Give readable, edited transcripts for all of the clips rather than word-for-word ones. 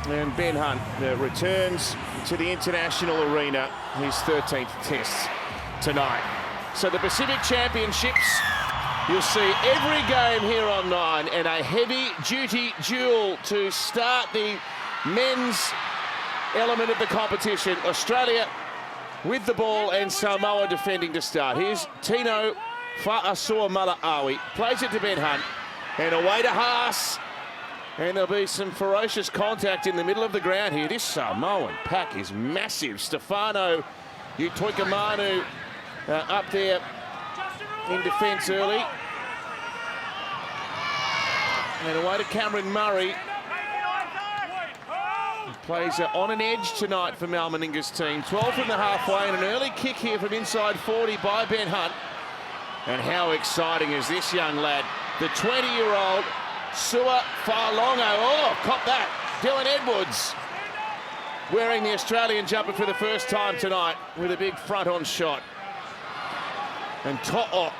And Ben Hunt returns to the international arena, his 13th test tonight. So the Pacific Championships, you'll see every game here on 9, and a heavy-duty duel to start the men's element of the competition. Australia with the ball and Samoa defending to start. Here's Tino Fa'asuamaleaui, plays it to Ben Hunt, and away to Haas. And there'll be some ferocious contact in the middle of the ground here. This Samoan pack is massive. Stefano Utoikamanu up there in defence early. And away to Cameron Murray. He plays on an edge tonight for Mal Meninga's team. 12 from the halfway, and an early kick here from inside 40 by Ben Hunt. And how exciting is this young lad? The 20-year-old Sua Fa'alongo. Oh, cop that. Dylan Edwards wearing the Australian jumper for the first time tonight with a big front-on shot. And To'o.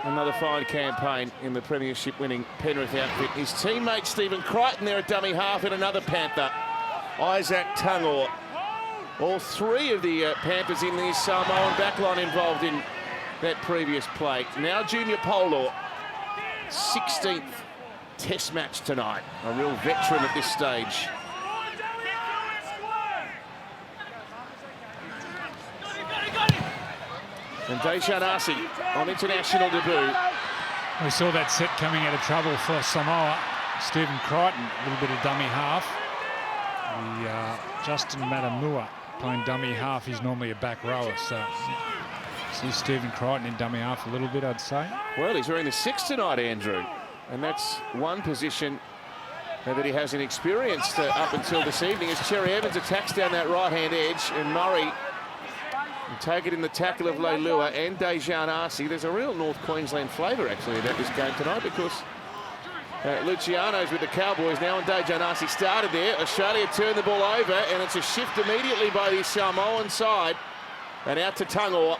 Another fine campaign in the premiership-winning Penrith outfit. His teammate Stephen Crichton there at dummy half, and another Panther, Isaac Tangor. All three of the Panthers in the Samoan backline involved in that previous play. Now Junior Polo, 16th test match tonight. A real veteran at this stage. And Dejan Arce on international debut. We saw that set coming out of trouble for Samoa. Stephen Crichton, a little bit of dummy half. Justin Matamua playing dummy half. He's normally a back rower, so see Stephen Crichton in dummy half a little bit, I'd say. Well, he's wearing the 6 tonight, Andrew. And that's one position that he hasn't experienced up until this evening, as Cherry Evans attacks down that right-hand edge, and Murray will take it in the tackle of Leilua and Dejan Arce. There's a real North Queensland flavour, actually, about this game tonight, because Luciano's with the Cowboys now, and Dejan Arce started there. Australia turned the ball over, and it's a shift immediately by the Samoan side. And out to Tangor.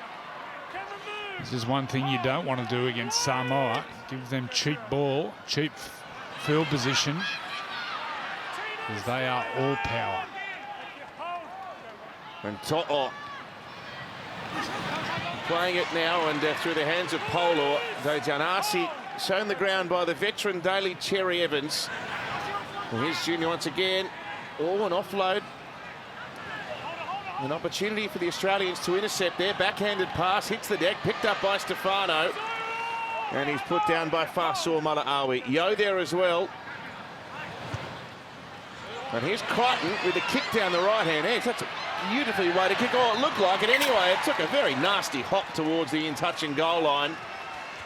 This is one thing you don't want to do against Samoa. Give them cheap ball, cheap field position, because they are all power. And To'o playing it now, and through the hands of Polo. Dejan Arce shown the ground by the veteran Daly Cherry Evans. And here's Junior once again. Oh, an offload. An opportunity for the Australians to intercept there. Backhanded pass, hits the deck, picked up by Stefano. And he's put down by Fa'asuamaleaui. Yo there as well. And here's Crichton with a kick down the right-hand edge. That's a beautifully way to kick. Oh, it looked like it anyway. It took a very nasty hop towards the in-touch and goal line.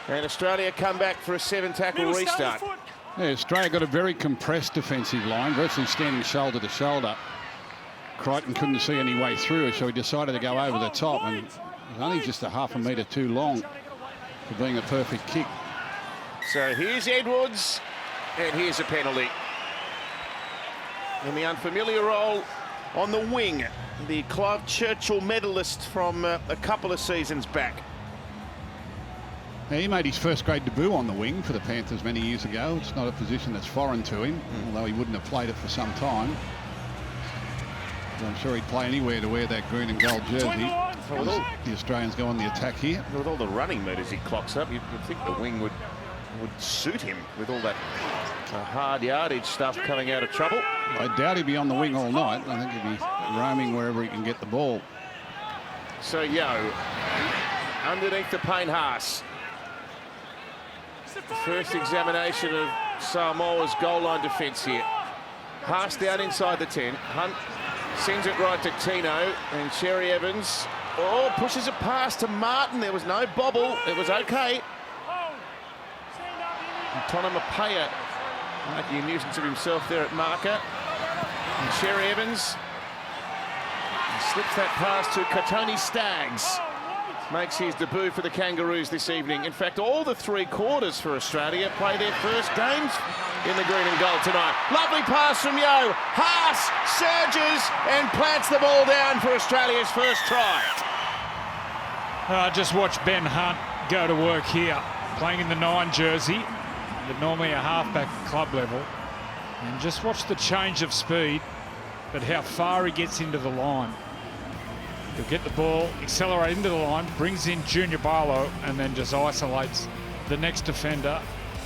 And Australia come back for a 7-tackle restart. Yeah, Australia got a very compressed defensive line, virtually standing shoulder to shoulder. Crichton couldn't see any way through it, so he decided to go over the top, and it was only just a half a metre too long for being a perfect kick. So here's Edwards, and here's a penalty. In the unfamiliar role on the wing, the Clive Churchill medalist from a couple of seasons back. Now, he made his first grade debut on the wing for the Panthers many years ago. It's not a position that's foreign to him, although he wouldn't have played it for some time. But I'm sure he'd play anywhere to wear that green and gold jersey. The Australians go on the attack here. With all the running meters he clocks up, you'd think the wing would suit him with all that hard yardage stuff coming out of trouble. I doubt he'd be on the wing all night. I think he'd be roaming wherever he can get the ball. So Yo, underneath the Payne Haas. The first examination of Samoa's goal line defence here. Haas down inside the 10. Hunt sends it right to Tino, and Cherry Evans pushes it past to Martin. There was no bobble. It was okay. And Tonamapea making a nuisance of himself there at marker. And Cherry Evans slips that pass to Katoni Staggs. Makes his debut for the Kangaroos this evening. In fact, all the 3 quarters for Australia play their first games in the green and gold tonight. Lovely pass from Yo. Haas surges and plants the ball down for Australia's first try. Just watch Ben Hunt go to work here, playing in the 9 jersey. but normally a halfback at club level. And just watch the change of speed, but how far he gets into the line. He'll get the ball, accelerate into the line, brings in Junior Barlow, and then just isolates the next defender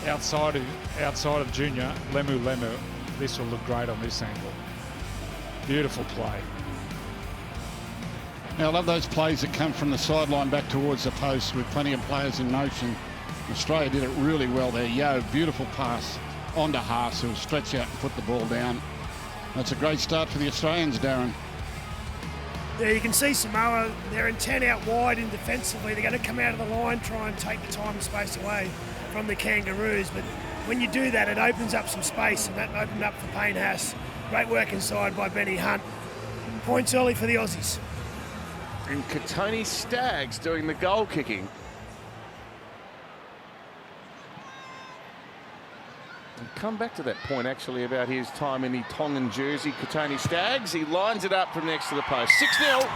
outside of Junior, Lemu. This will look great on this angle. Beautiful play. Now, I love those plays that come from the sideline back towards the post with plenty of players in motion. Australia did it really well there. Yo, beautiful pass onto Haas, who'll stretch out and put the ball down. That's a great start for the Australians, Darren. Yeah, you can see Samoa, they're in 10 out wide and defensively. They're going to come out of the line, try and take the time and space away from the Kangaroos. But when you do that, it opens up some space, and that opened up for Payne Haas. Great work inside by Benny Hunt. Points early for the Aussies. And Katoni Staggs doing the goal kicking. We'll come back to that point actually about his time in the Tongan jersey. Katoni Staggs, he lines it up from next to the post. 6-0.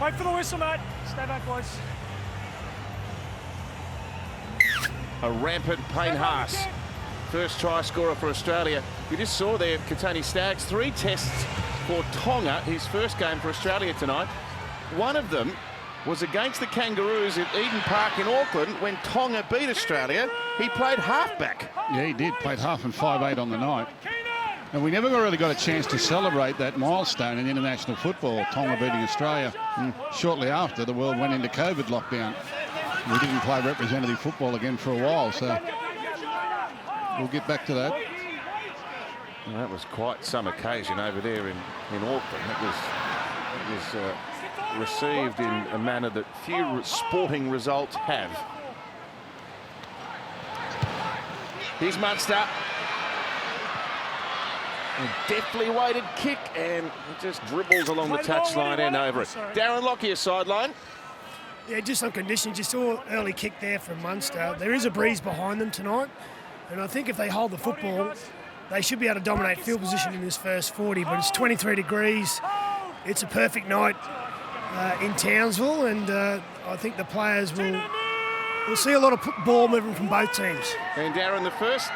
Wait for the whistle, mate. Stay back, boys. A rampant Payne Haas. First try scorer for Australia. You just saw there Katoni Staggs, 3 tests for Tonga, his first game for Australia tonight. One of them was against the Kangaroos at Eden Park in Auckland when Tonga beat Australia. He played halfback. Yeah, he did. Played half and 5'8" on the night. And we never really got a chance to celebrate that milestone in international football, Tonga beating Australia. Shortly after, the world went into COVID lockdown. We didn't play representative football again for a while, so we'll get back to that. Well, that was quite some occasion over there in Auckland. It was received in a manner that few sporting results have. Here's Munster. A deftly weighted kick, and it just dribbles along the touchline and over it. Darren Lockyer sideline. Yeah, just on conditions. You saw early kick there from Munster. There is a breeze behind them townight, and I think if they hold the football, they should be able to dominate field position in this first 40, but it's 23 degrees. It's a perfect night in Townsville, and I think the players will see a lot of ball movement from both teams. And Darren, the first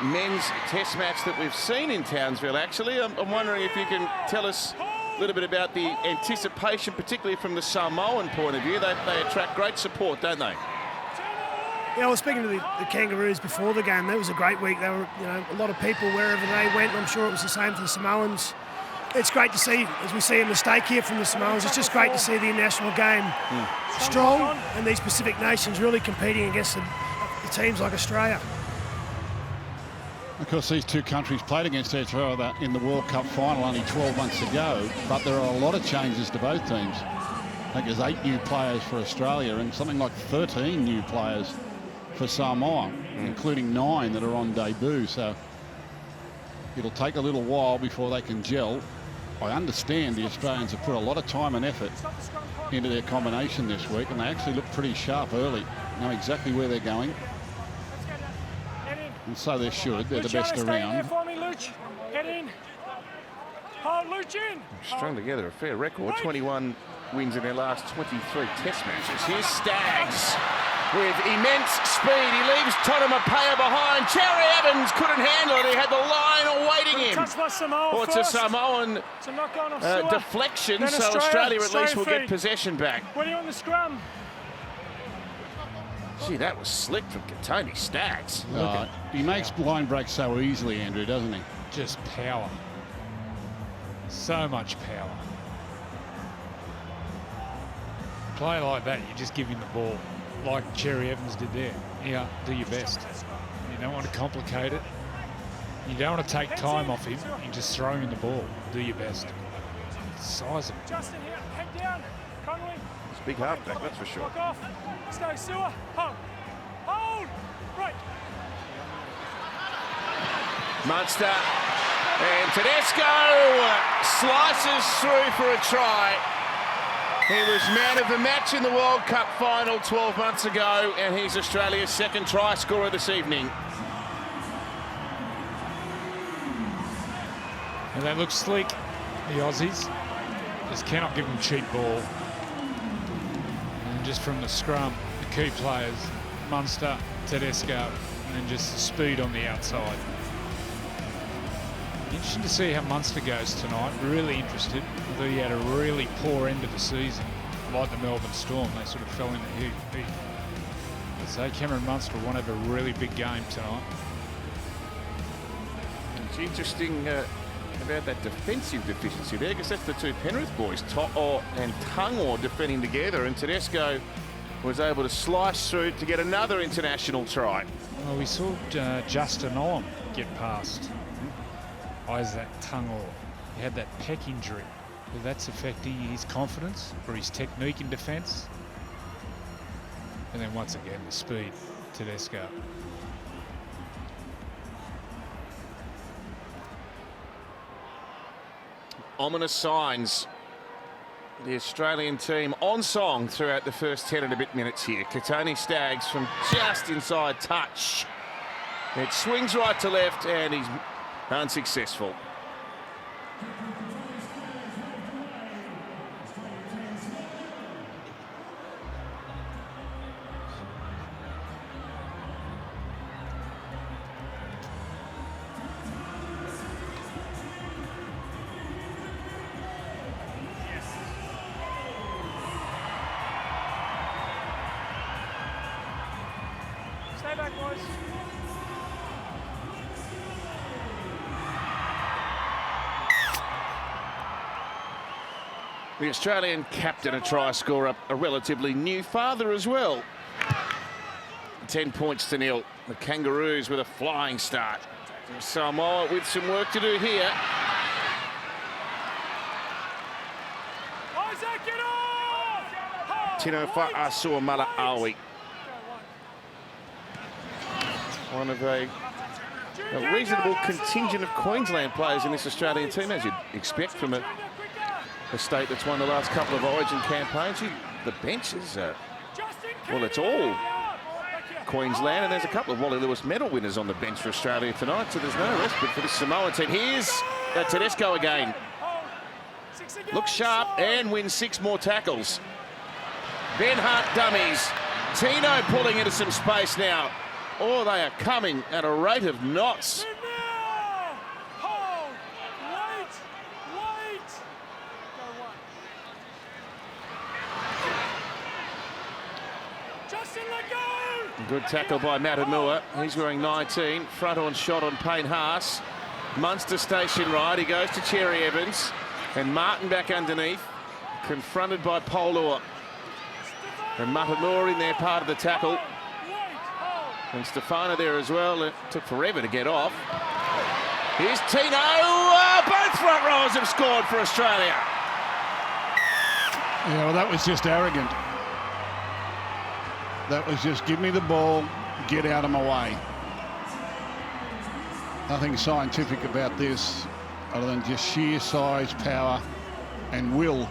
men's test match that we've seen in Townsville, actually. I'm wondering if you can tell us a little bit about the anticipation, particularly from the Samoan point of view. They attract great support, don't they? Yeah, I was speaking to the Kangaroos before the game. That was a great week. There were, a lot of people wherever they went. I'm sure it was the same for the Samoans. It's great to see, as we see a mistake here from the Samoans, it's just great to see the international game strong and these Pacific nations really competing against the teams like Australia. Of course, these two countries played against each other in the World Cup final only 12 months ago, but there are a lot of changes to both teams. I think there's 8 new players for Australia and something like 13 new players for Samoa, including 9 that are on debut. So it'll take a little while before they can gel. I understand the Australians have put a lot of time and effort into their combination this week, and they actually look pretty sharp early, know exactly where they're going. And so they should. They're the best around. Strung together a fair record. 21 wins in their last 23 test matches. Here's Staggs with immense speed. He leaves Tonomapea behind. Cherry Evans couldn't handle it. He had the line awaiting him. Well, it's a Samoan deflection, so Australia at least will get possession back. When you're on the scrum. Gee, that was slick from Katoni Staggs. He makes line breaks so easily, Andrew, doesn't he? Just power. So much power. Play like that, you just give him the ball, like Cherry Evans did there. Yeah, do your best. You don't want to complicate it. You don't want to take time off him. You just throw him the ball. Do your best. Size him. Justin here, head down. Connolly. It's a big halfback, that's for sure. Walk off. Stay sewer. Hold. Hold. Right. Munster and Tedesco slices through for a try. He was man of the match in the World Cup final 12 months ago, and he's Australia's second try scorer this evening. And they look sleek, the Aussies. Just cannot give them cheap ball. And just from the scrum, the key players, Munster, Tedesco, and just the speed on the outside. Interesting to see how Munster goes tonight. Really interested. I thought he had a really poor end of the season, like the Melbourne Storm. They sort of fell in the heat. I'd say Cameron Munster won't have a really big game tonight. It's interesting about that defensive deficiency there, because that's the two Penrith boys, To'o and Tangor, defending together, and Tedesco was able to slice through to get another international try. Well, we saw Justin Olam get past Isaac Tangor. He had that pec injury. Well, that's affecting his confidence or his technique in defence. And then once again, the speed, Tedesco. Ominous signs. The Australian team on song throughout the first 10 and a bit minutes here. Katoni Staggs from just inside touch. It swings right to left and he's unsuccessful. Stay back, boys. The Australian captain, a try scorer, a relatively new father as well. 10 points to nil. The Kangaroos with a flying start. Samoa with some work to do here. Isaac, get off! Tino Fa'asua Mala'awi. One of a reasonable contingent of Queensland players in this Australian team, as you'd expect from a state that's won the last couple of Origin campaigns. The bench is, well, it's all Queensland, and there's a couple of Wally Lewis medal winners on the bench for Australia tonight, so there's no respite for this Samoan team. Here's Tedesco again. Looks sharp and wins 6 more tackles. Ben Hunt dummies. Tino pulling into some space now. Oh, they are coming at a rate of knots. Good tackle by Matamua. He's wearing 19. Front on shot on Payne Haas. Munster station right. He goes to Cherry Evans. And Martin back underneath. Confronted by Polor. And Matamua in there, part of the tackle. And Stefano there as well. It took forever to get off. Here's Tino. Both front rows have scored for Australia. Yeah, well, that was just arrogant. That was just give me the ball, get out of my way. Nothing scientific about this other than just sheer size, power and will.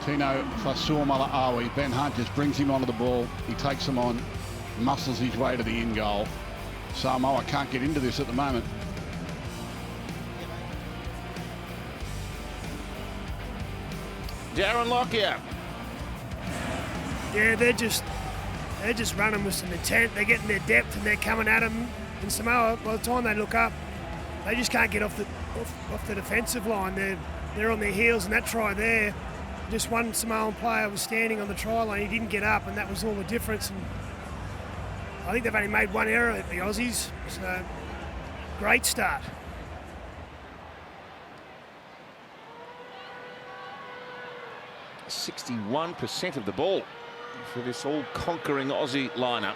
Tino Fa'asua Mala'awi, Ben Hunt just brings him onto the ball. He takes him on, muscles his way to the in goal. Samoa can't get into this at the moment. Darren Lockyer. Yeah, they're just running with some intent. They're getting their depth and they're coming at them. And Samoa, by the time they look up, they just can't get off the defensive line. They're on their heels, and that try there, just one Samoan player was standing on the try line. He didn't get up, and that was all the difference. And I think they've only made one error at the Aussies. So great start. %61% of the ball for this all-conquering Aussie lineup.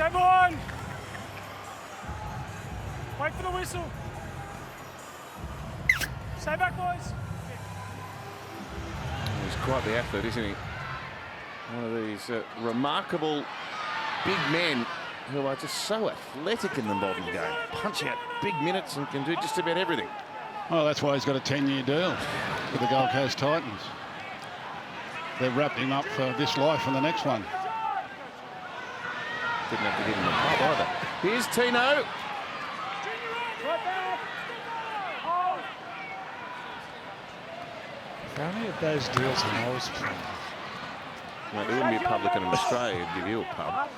Stay behind. Wait for the whistle. Stay back, boys. He's quite the athlete, isn't he? One of these remarkable big men who are just so athletic in the modern game. Punch out big minutes and can do just about everything. Well, that's why he's got a 10-year deal with the Gold Coast Titans. They've wrapped him up for this life and the next one. Didn't have to give him a pub either. Here's Tino. How many of those deals when I was playing? Well, there wouldn't be a publican in Australia who'd give you a pub.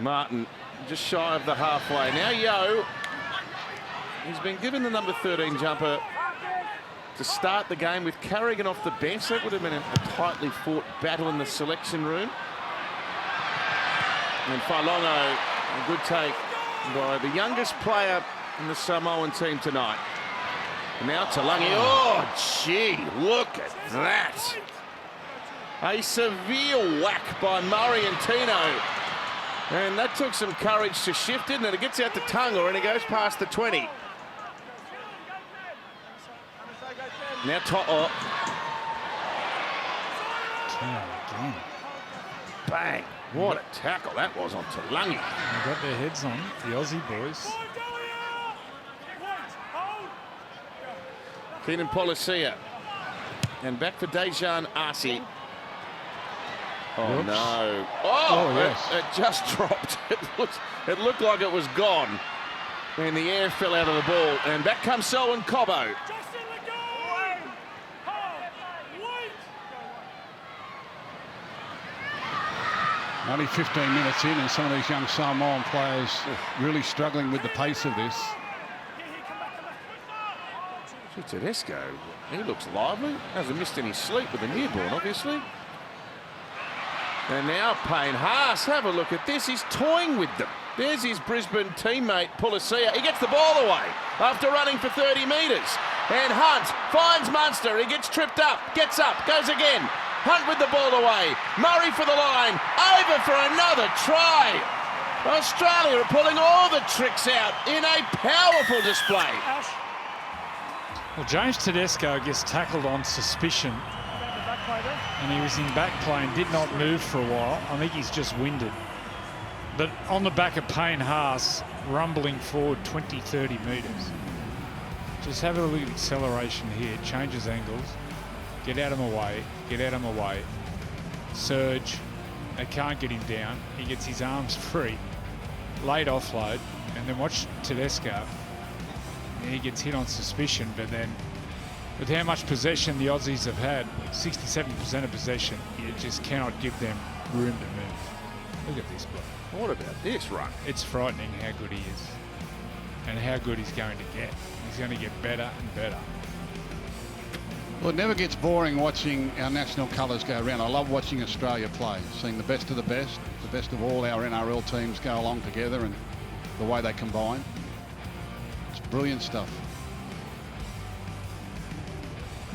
Martin just shy of the halfway. Now Yo, he's been given the number 13 jumper to start the game with Carrigan off the bench. That would have been a tightly fought battle in the selection room. And Failongo, a good take by the youngest player in the Samoan team tonight. And now Talangi. Oh, gee, look at that. A severe whack by Murray and Tino. And that took some courage to shift, didn't it? It gets out to Tunga and it goes past the 20. Now To'o. Again. Bang. What a tackle that was on Talangi. They got their heads on, the Aussie boys. Keenan Policia. And back for Dejan Arce. Oh, Whoops. no. Oh, yes. It just dropped. It looked like it was gone. And the air fell out of the ball. And back comes Selwyn Cobbo. Only 15 minutes in, and some of these young Samoan players really struggling with the pace of this. Tedesco, he looks lively. Hasn't missed any sleep with the newborn, obviously. And now Payne Haas, have a look at this. He's toying with them. There's his Brisbane teammate, Policia. He gets the ball away after running for 30 metres. And Hunt finds Munster. He gets tripped up, gets up, goes again. Hunt with the ball away. Murray for the line. Over for another try. Australia are pulling all the tricks out in a powerful display. Well, James Tedesco gets tackled on suspicion. And he was in back play and did not move for a while. I think he's just winded. But on the back of Payne Haas, rumbling forward 20, 30 metres. Just have a look at acceleration here. Changes angles. Get out of my way. Get out of my way. Surge. They can't get him down. He gets his arms free. Late offload. And then watch Tedesco. He gets hit on suspicion, but then with how much possession the Aussies have had, 67% of possession, you just cannot give them room to move. Look at this bloke. What about this run? It's frightening how good he is and how good he's going to get. He's going to get better and better. Well, it never gets boring watching our national colours go around. I love watching Australia play, seeing the best of all our NRL teams go along together and the way they combine. It's brilliant stuff.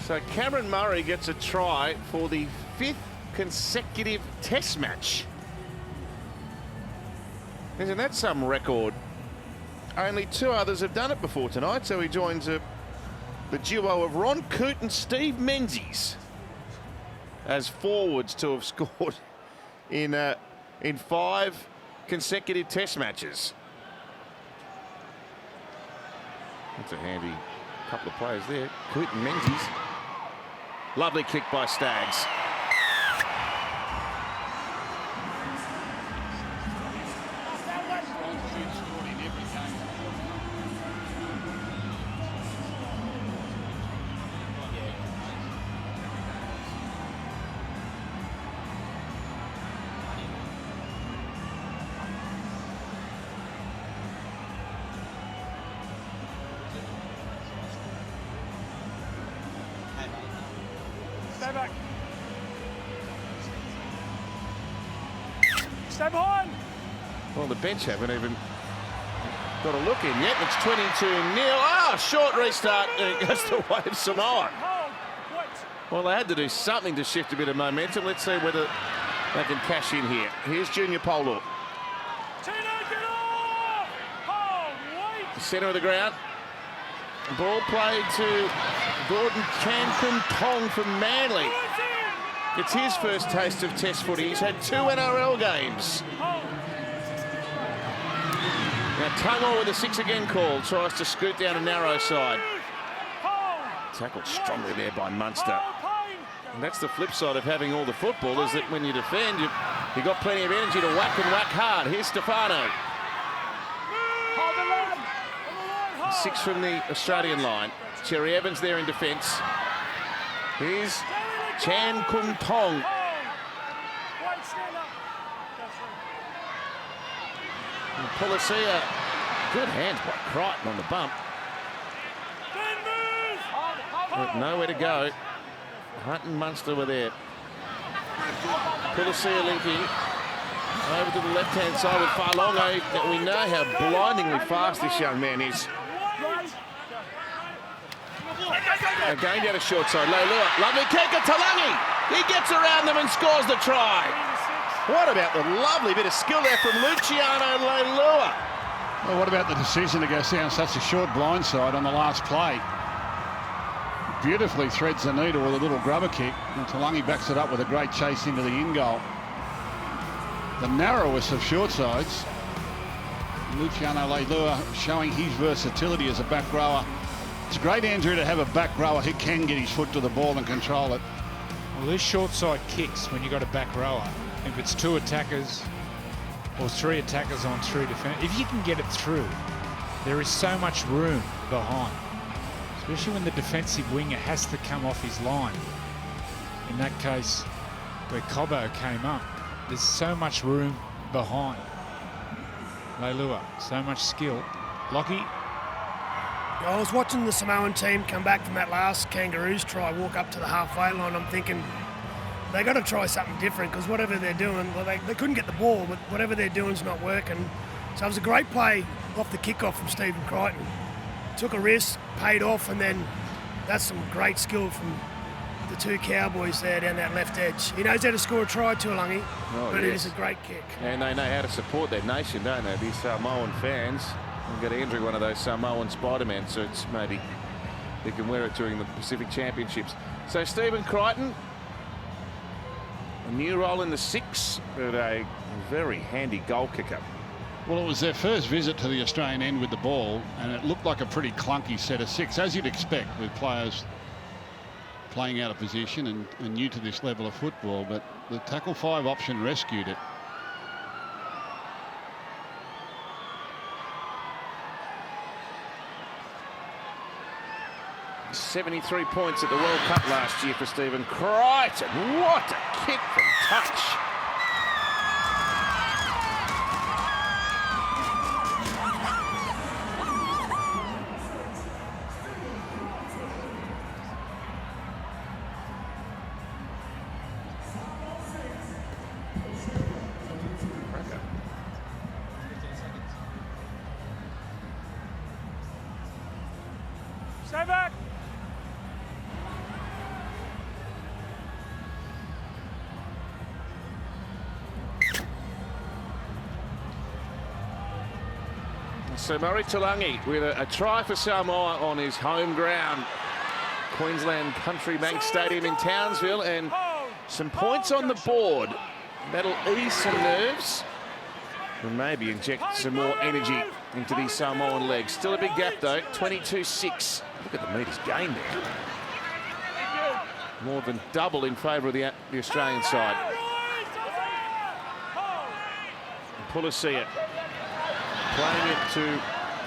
So Cameron Murray gets a try for the 5th consecutive test match. Isn't that some record? Only 2 others have done it before tonight, so he joins the duo of Ron Coote and Steve Menzies as forwards to have scored in 5 consecutive test matches. That's a handy couple of players there. Coote and Menzies. Lovely kick by Staggs. Stay back. Stay behind. Well, the bench haven't even got a look in yet. It's 22-0. Ah, short restart. It goes the way of Samoa. Hold. Wait. Well, they had to do something to shift a bit of momentum. Let's see whether they can cash in here. Here's Junior Polo. the centre of the ground. Ball played to Gordon Chan-Kum-Tong from Manly. It's his first taste of Test footy. He's had 2 NRL games. Now Tungo with a 6 again called, tries to scoot down a narrow side. Tackled strongly there by Munster. And that's the flip side of having all the football, is that when you defend, you've got plenty of energy to whack and whack hard. Here's Stefano. 6 from the Australian line. Cherry Evans there in defence. Here's Chan-Kum-Tong. Policia, good hands by Crichton on the bump. But nowhere to go. Hunt and Munster were there. Policia linking over to the left-hand side with Farlongo. We know how blindingly fast this young man is. Again down a short side. Leilua, lovely kick at Talangi. He gets around them and scores the try. What about the lovely bit of skill there from Luciano Leilua? Well, what about the decision to go down such a short blindside on the last play? Beautifully threads the needle with a little grubber kick, and Talangi backs it up with a great chase into the in goal. The narrowest of short sides. Luciano Leilua showing his versatility as a back rower. It's great, Andrew, to have a back rower who can get his foot to the ball and control it. Well, these short side kicks, when you got a back rower, if it's 2 attackers or 3 attackers on 3 defenders, if you can get it through, there is so much room behind. Especially when the defensive winger has to come off his line. In that case, where Cobbo came up, there's so much room behind. Leilua, so much skill. Lockie. I was watching the Samoan team come back from that last Kangaroos try, walk up to the halfway line. I'm thinking they got to try something different, because whatever they're doing, well, they couldn't get the ball, but whatever they're doing is not working. So it was a great play off the kickoff from Stephen Crichton. Took a risk, paid off, and then that's some great skill from the 2 Cowboys there down that left edge. He knows how to score a try, Tuolangi, but it is a great kick. And they know how to support their nation, don't they? These Samoan fans. We've got Andrew, one of those Samoan Spider-Man suits, maybe. He can wear it during the Pacific Championships. So Stephen Crichton, a new role in the 6, but a very handy goal kicker. Well, it was their first visit to the Australian end with the ball, and it looked like a pretty clunky set of 6, as you'd expect with players playing out of position and new to this level of football, but the tackle 5 option rescued it. .73 points at the World Cup last year for Stephen Crichton. What a kick from touch. Stay back. So Murray Talangi with a try for Samoa on his home ground. Queensland Country Bank Stadium in Townsville, and some points on the board. That'll ease some nerves and maybe inject some more energy into these Samoan legs. Still a big gap though, 22-6. Look at the meters gained there. More than double in favour of the Australian side. Policia playing it to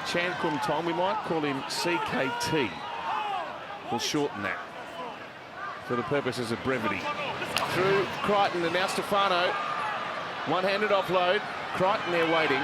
Chan-Kum-Tong. We might call him CKT. We'll shorten that for the purposes of brevity. Through Crichton and now Stefano. One-handed offload. Crichton there waiting.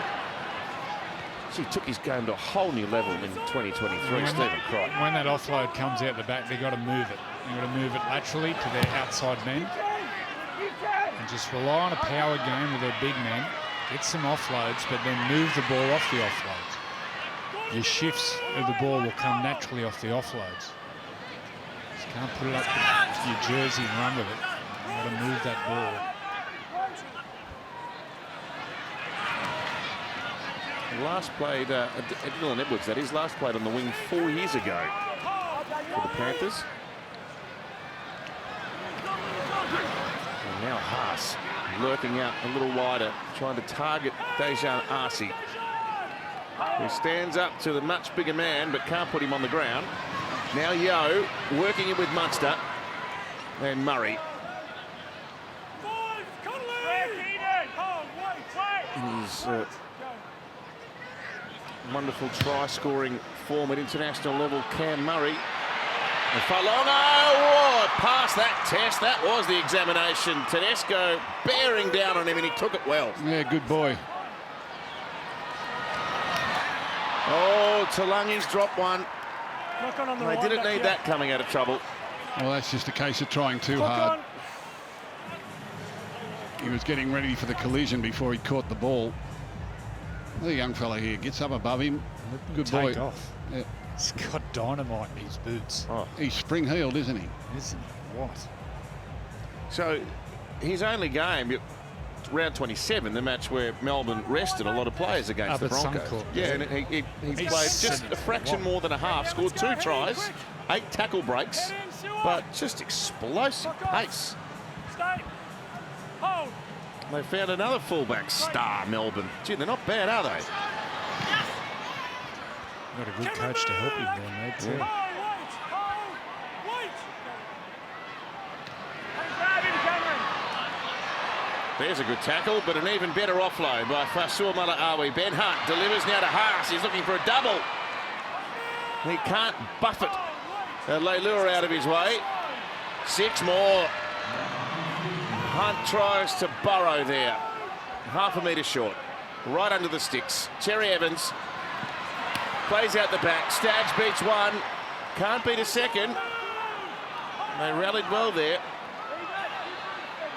He took his game to a whole new level in 2023, Stephen Crichton. When that offload comes out the back, they've got to move it. They've got to move it laterally to their outside men. And just rely on a power game with their big men. Get some offloads, but then move the ball off the offloads. Your shifts of the ball will come naturally off the offloads. Just can't put it up to your jersey and run with it. You've got to move that ball. Last played, Dylan Edwards, that is, last played on the wing 4 years ago for the Panthers. And now Haas lurking out a little wider, trying to target Dejan Arce, who stands up to the much bigger man but can't put him on the ground. Now Yo working it with Munster and Murray. In his wonderful try-scoring form at international level, Cam Murray. And Failonga, past that test. That was the examination. Tedesco bearing down on him, and he took it well. Yeah, good boy. Oh, Talangi's dropped one. They didn't need here. that coming out of trouble. Well, that's just a case of trying too hard. He was getting ready for the collision before he caught the ball. The young fella here gets up above him. Good boy. Take off. Yeah. He's got dynamite in his boots. Oh. He's spring-heeled, isn't he? Isn't he? What? So his only game, round 27, the match where Melbourne rested a lot, of players against the at Broncos. Suncorp. Yeah, and he played just a fraction more than a half, scored 2 tries, 8 tackle breaks, but just explosive pace. Stay. Hold. They found another fullback star, Melbourne. Gee, they're not bad, are they? Got a good coach to help him there, mate, too. Wait. Grab him, Cameron. There's a good tackle, but an even better offload by Fasua Malaawi. Ben Hunt delivers now to Haas. He's looking for a double. He can't buff it. Leilua out of his way. 6 more. Hunt tries to burrow there. Half a metre short. Right under the sticks. Cherry Evans plays out the back. Staggs beats one. Can't beat a second. They rallied well there.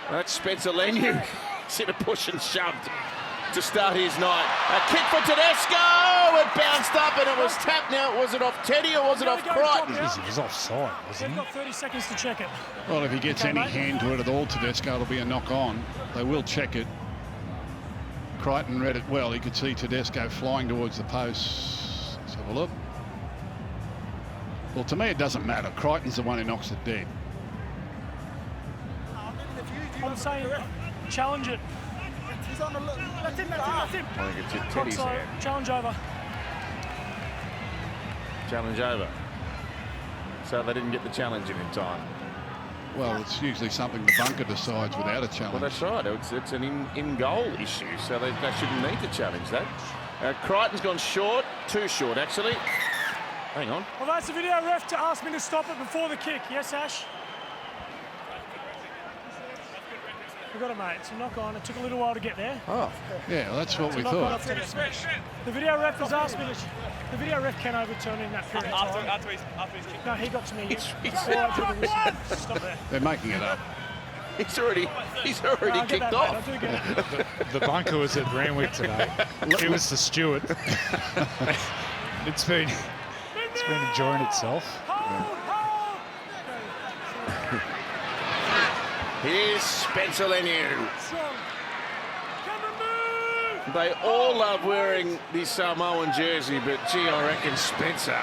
That's Spencer Leniu. He's in a push and shoved to start his night. A kick for Tedesco. It bounced up and it was tapped. Now, was it off Teddy or was it off Crichton? He was offside, wasn't They've he? got 30 seconds to check it. Well, if he gets any hand to it at all, Tedesco, it'll be a knock-on. They will check it. Crichton read it well. He could see Tedesco flying towards the post. Let's have a look. Well, to me, it doesn't matter. Crichton's the one who knocks it dead. I'm saying challenge it. He's on the look. That's him. I think it's in Teddy's hand. Challenge over. Challenge over. So they didn't get the challenge in time. Well, it's usually something the bunker decides without a challenge. Well, that's right. It's an in-goal issue, so they shouldn't need to challenge that. Crichton's gone short. Too short, actually. Hang on. Well, that's the video ref to ask me to stop it before the kick. Yes, Ash? We got it, mate. It's a knock on. It took a little while to get there. Oh. Yeah, well, that's what we Knock on thought. up to the video ref has asked me to. The video ref can overturn in that period of time. After his kick. No, he got to me. It's Stop there. They're making it up. He's already I get kicked that, off. mate. I do get it. The bunker was at Randwick today. It was the steward. It's been enjoying itself. Here's Spencer Leniu. They all love wearing the Samoan jersey, but gee, I reckon Spencer,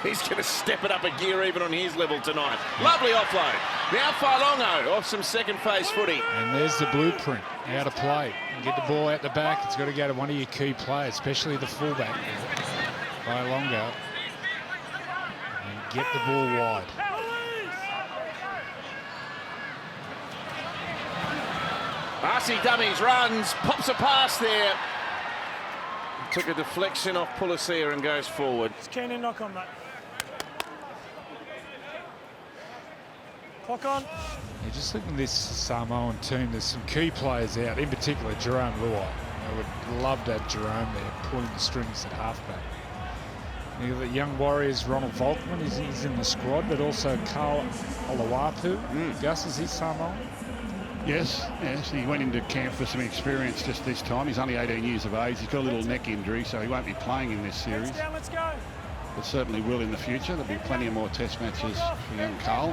he's going to step it up a gear even on his level tonight. Lovely offload. Now Failonga off some second phase footy. And there's the blueprint, how to play. You get the ball out the back, it's got to go to one of your key players, especially the fullback, Failonga, and get the ball wide. Arce dummies, runs, pops a pass there. Took a deflection off Pulisier and goes forward. It's keen and knock on, mate. Clock on. Yeah, just looking at this Samoan team, there's some key players out, in particular Jerome Luai. I would love to have Jerome there, pulling the strings at halfback. You've got the young Warriors, Ronald Volkman, he's in the squad, but also Carl Olawapu. Gus, is he Samoan? Yes, he went into camp for some experience just this time. He's only 18 years of age. He's got a little neck injury, so he won't be playing in this series. Let's go. But certainly will in the future. There'll be plenty of more test matches for young Carl.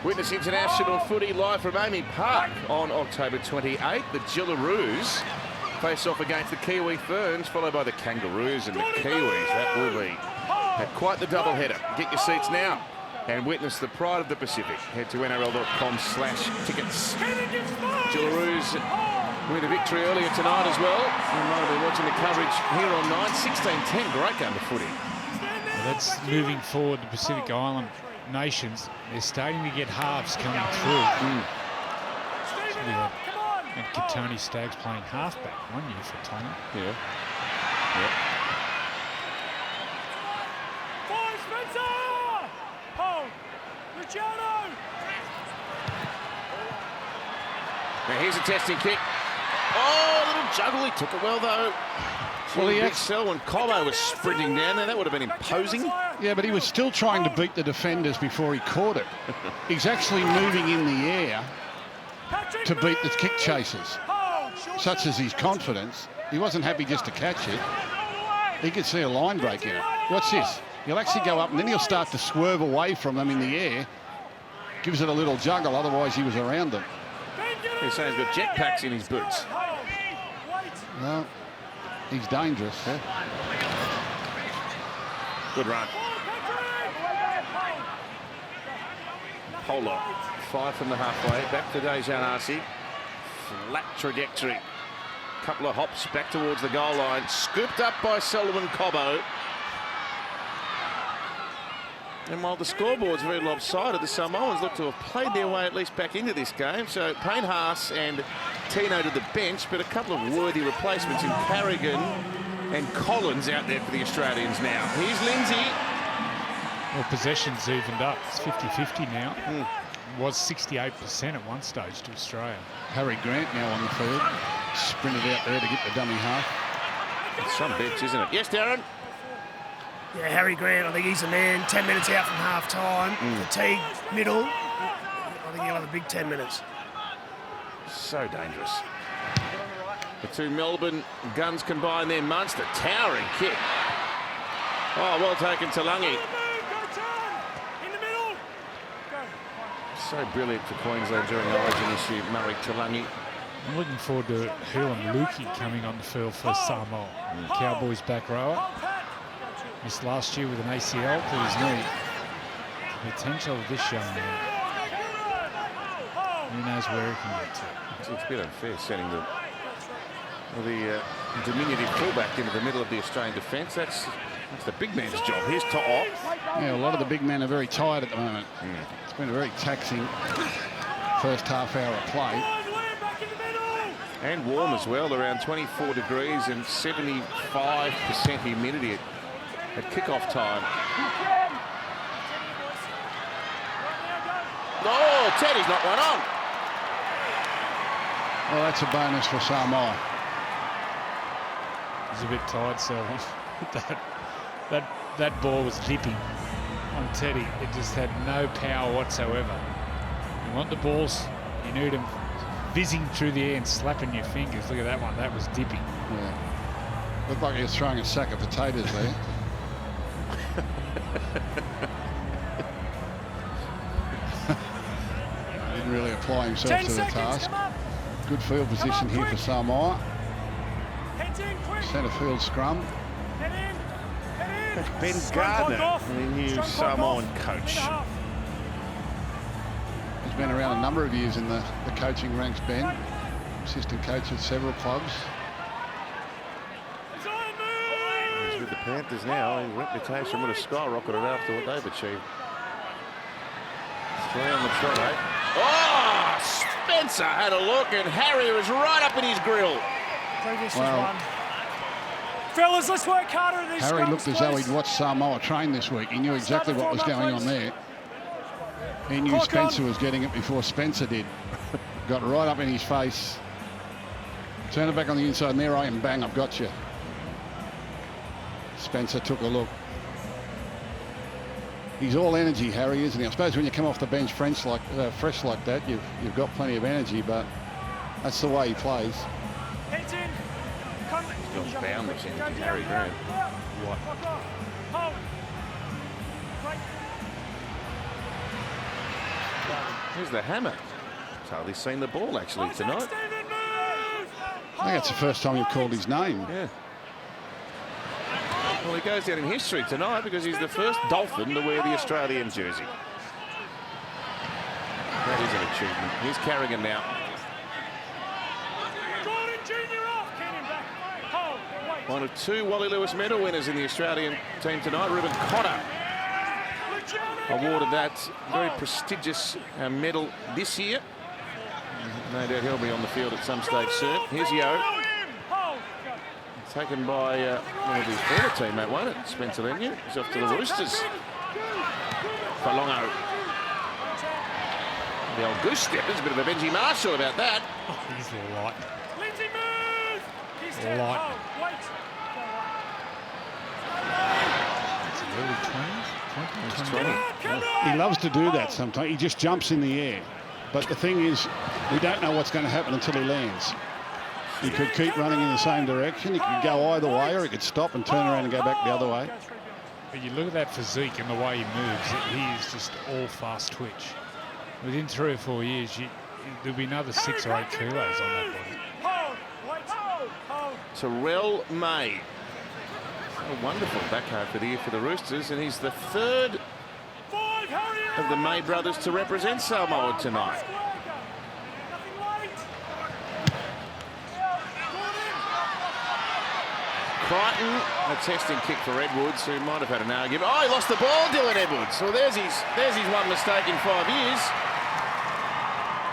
Witness international footy live from Amy Park on October 28. The Gillaroos face off against the Kiwi Ferns, followed by the Kangaroos and the Kiwis. That will be quite the doubleheader. Get your seats now and witness the pride of the Pacific. Head to nrl.com/tickets. Jillaroos with a victory earlier tonight as well. You might have been watching the coverage here on 9. 16-10, great game of footy. Well, that's moving forward the Pacific Island nations. They're starting to get halves coming through. So we had Katoni Staggs playing halfback 1 year for Tony. Yeah. Now here's a testing kick. Oh, a little juggle. He took it well, though. Well, big sell when Cobbo was sprinting down there. That would have been imposing. Yeah, but he was still trying to beat the defenders before he caught it. He's actually moving in the air to beat the kick chasers. Such as his confidence. He wasn't happy just to catch it. He could see a line break in it. Watch this. He'll actually go up and then he'll start to swerve away from them in the air. Gives it a little juggle, otherwise he was around them. He's saying he's got jetpacks in his boots. Well, he's dangerous. Yeah. Good run. Polo, 5 from the halfway. Back to Dejan Arce. Flat trajectory. Couple of hops back towards the goal line. Scooped up by Selwyn Cobbo. And while the scoreboard's very lopsided, the Samoans look to have played their way at least back into this game. So Payne Haas and Tino to the bench, but a couple of worthy replacements in Carrigan and Collins out there for the Australians now. Here's Lindsay. Well, possession's evened up. It's 50-50 now. It was 68% at one stage to Australia. Harry Grant now on the field. Sprinted out there to get the dummy half. It's some bitch, isn't it? Yes, Darren? Yeah, Harry Grant, I think he's the man. 10 minutes out from half-time. Fatigue, middle. I think he'll have a big 10 minutes. So dangerous. The two Melbourne guns combine there. Munster, towering kick. Oh, well taken, Talangi. So brilliant for Queensland during Origin this year, Murray Talangi. I'm looking forward to Helen Lukey coming on the field for Samoa. Cowboys back rower. Missed last year with an ACL to his knee. The potential of this young man. Who knows where he can get to. It's a bit unfair sending the diminutive fullback into the middle of the Australian defence. That's the big man's job. Here's To'o. Yeah, a lot of the big men are very tired at the moment. It's been a very taxing first half hour of play. And warm as well, around 24 degrees and 75% humidity at kick-off time. Oh, Teddy's not one on. Well, that's a bonus for Samoa. He's a bit tired, Selwyn. that ball was dipping on Teddy. It just had no power whatsoever. You want the balls, you need them whizzing through the air and slapping your fingers. Look at that one. That was dipping. Yeah. Looked like he was throwing a sack of potatoes there. Didn't really apply himself to the task. Good field position here for Samoa. Centre field scrum. Ben Gardner, the new Samoan coach. He's been around a number of years in the coaching ranks, Ben. Assistant coach at several clubs. He's with the Panthers now. His reputation would have skyrocketed after what they've achieved. 3 on the trot, eh? Oh, Spencer had a look and Harry was right up in his grill. Well, fellas, let's work harder in these Harry scrums, looked as though please. he'd watched Samoa train this week. He knew exactly what was going on there. He knew Spencer was getting it before Spencer did. Got right up in his face. Turn it back on the inside, and there I am, bang, I've got you. Spencer took a look. He's all energy, Harry, isn't he? I suppose when you come off the bench fresh like that, you've got plenty of energy, but that's the way he plays. Heads in. He's got boundless energy, Harry Grant. What? Hold. Here's the hammer. He's hardly seen the ball actually tonight. think that's the first time you've called his name. Yeah. Well, he goes down in history tonight because he's the first Dolphin to wear the Australian jersey. That is an achievement. Here's Carrigan now. One of 2 Wally Lewis medal winners in the Australian team tonight. Reuben Cotter awarded that very prestigious medal this year. No doubt he'll be on the field at some stage soon. Here's Yo. Taken by one of his former teammate, won't it? Spencer Leniu. He's off to the Roosters. Falongo. The old goose step. There's a bit of a Benji Marshall about that. Oh, he's light. Lindsay, move! He's Light. wait. It's early 20s. 20. He loves to do that sometimes. He just jumps in the air. But the thing is, we don't know what's going to happen until he lands. He could keep running in the same direction. He could go either way, or he could stop and turn around and go back the other way. But you look at that physique and the way he moves, he is just all fast twitch. Within 3 or 4 years, there'll be another 6 or 8 kilos on that body. Terrell May. A wonderful backhand for the year for the Roosters, and he's the 3rd of the May brothers to represent Samoa tonight. Crichton, a testing kick for Edwards, who might have had an argument. Oh, he lost the ball, Dylan Edwards. Well, there's his one mistake in 5 years.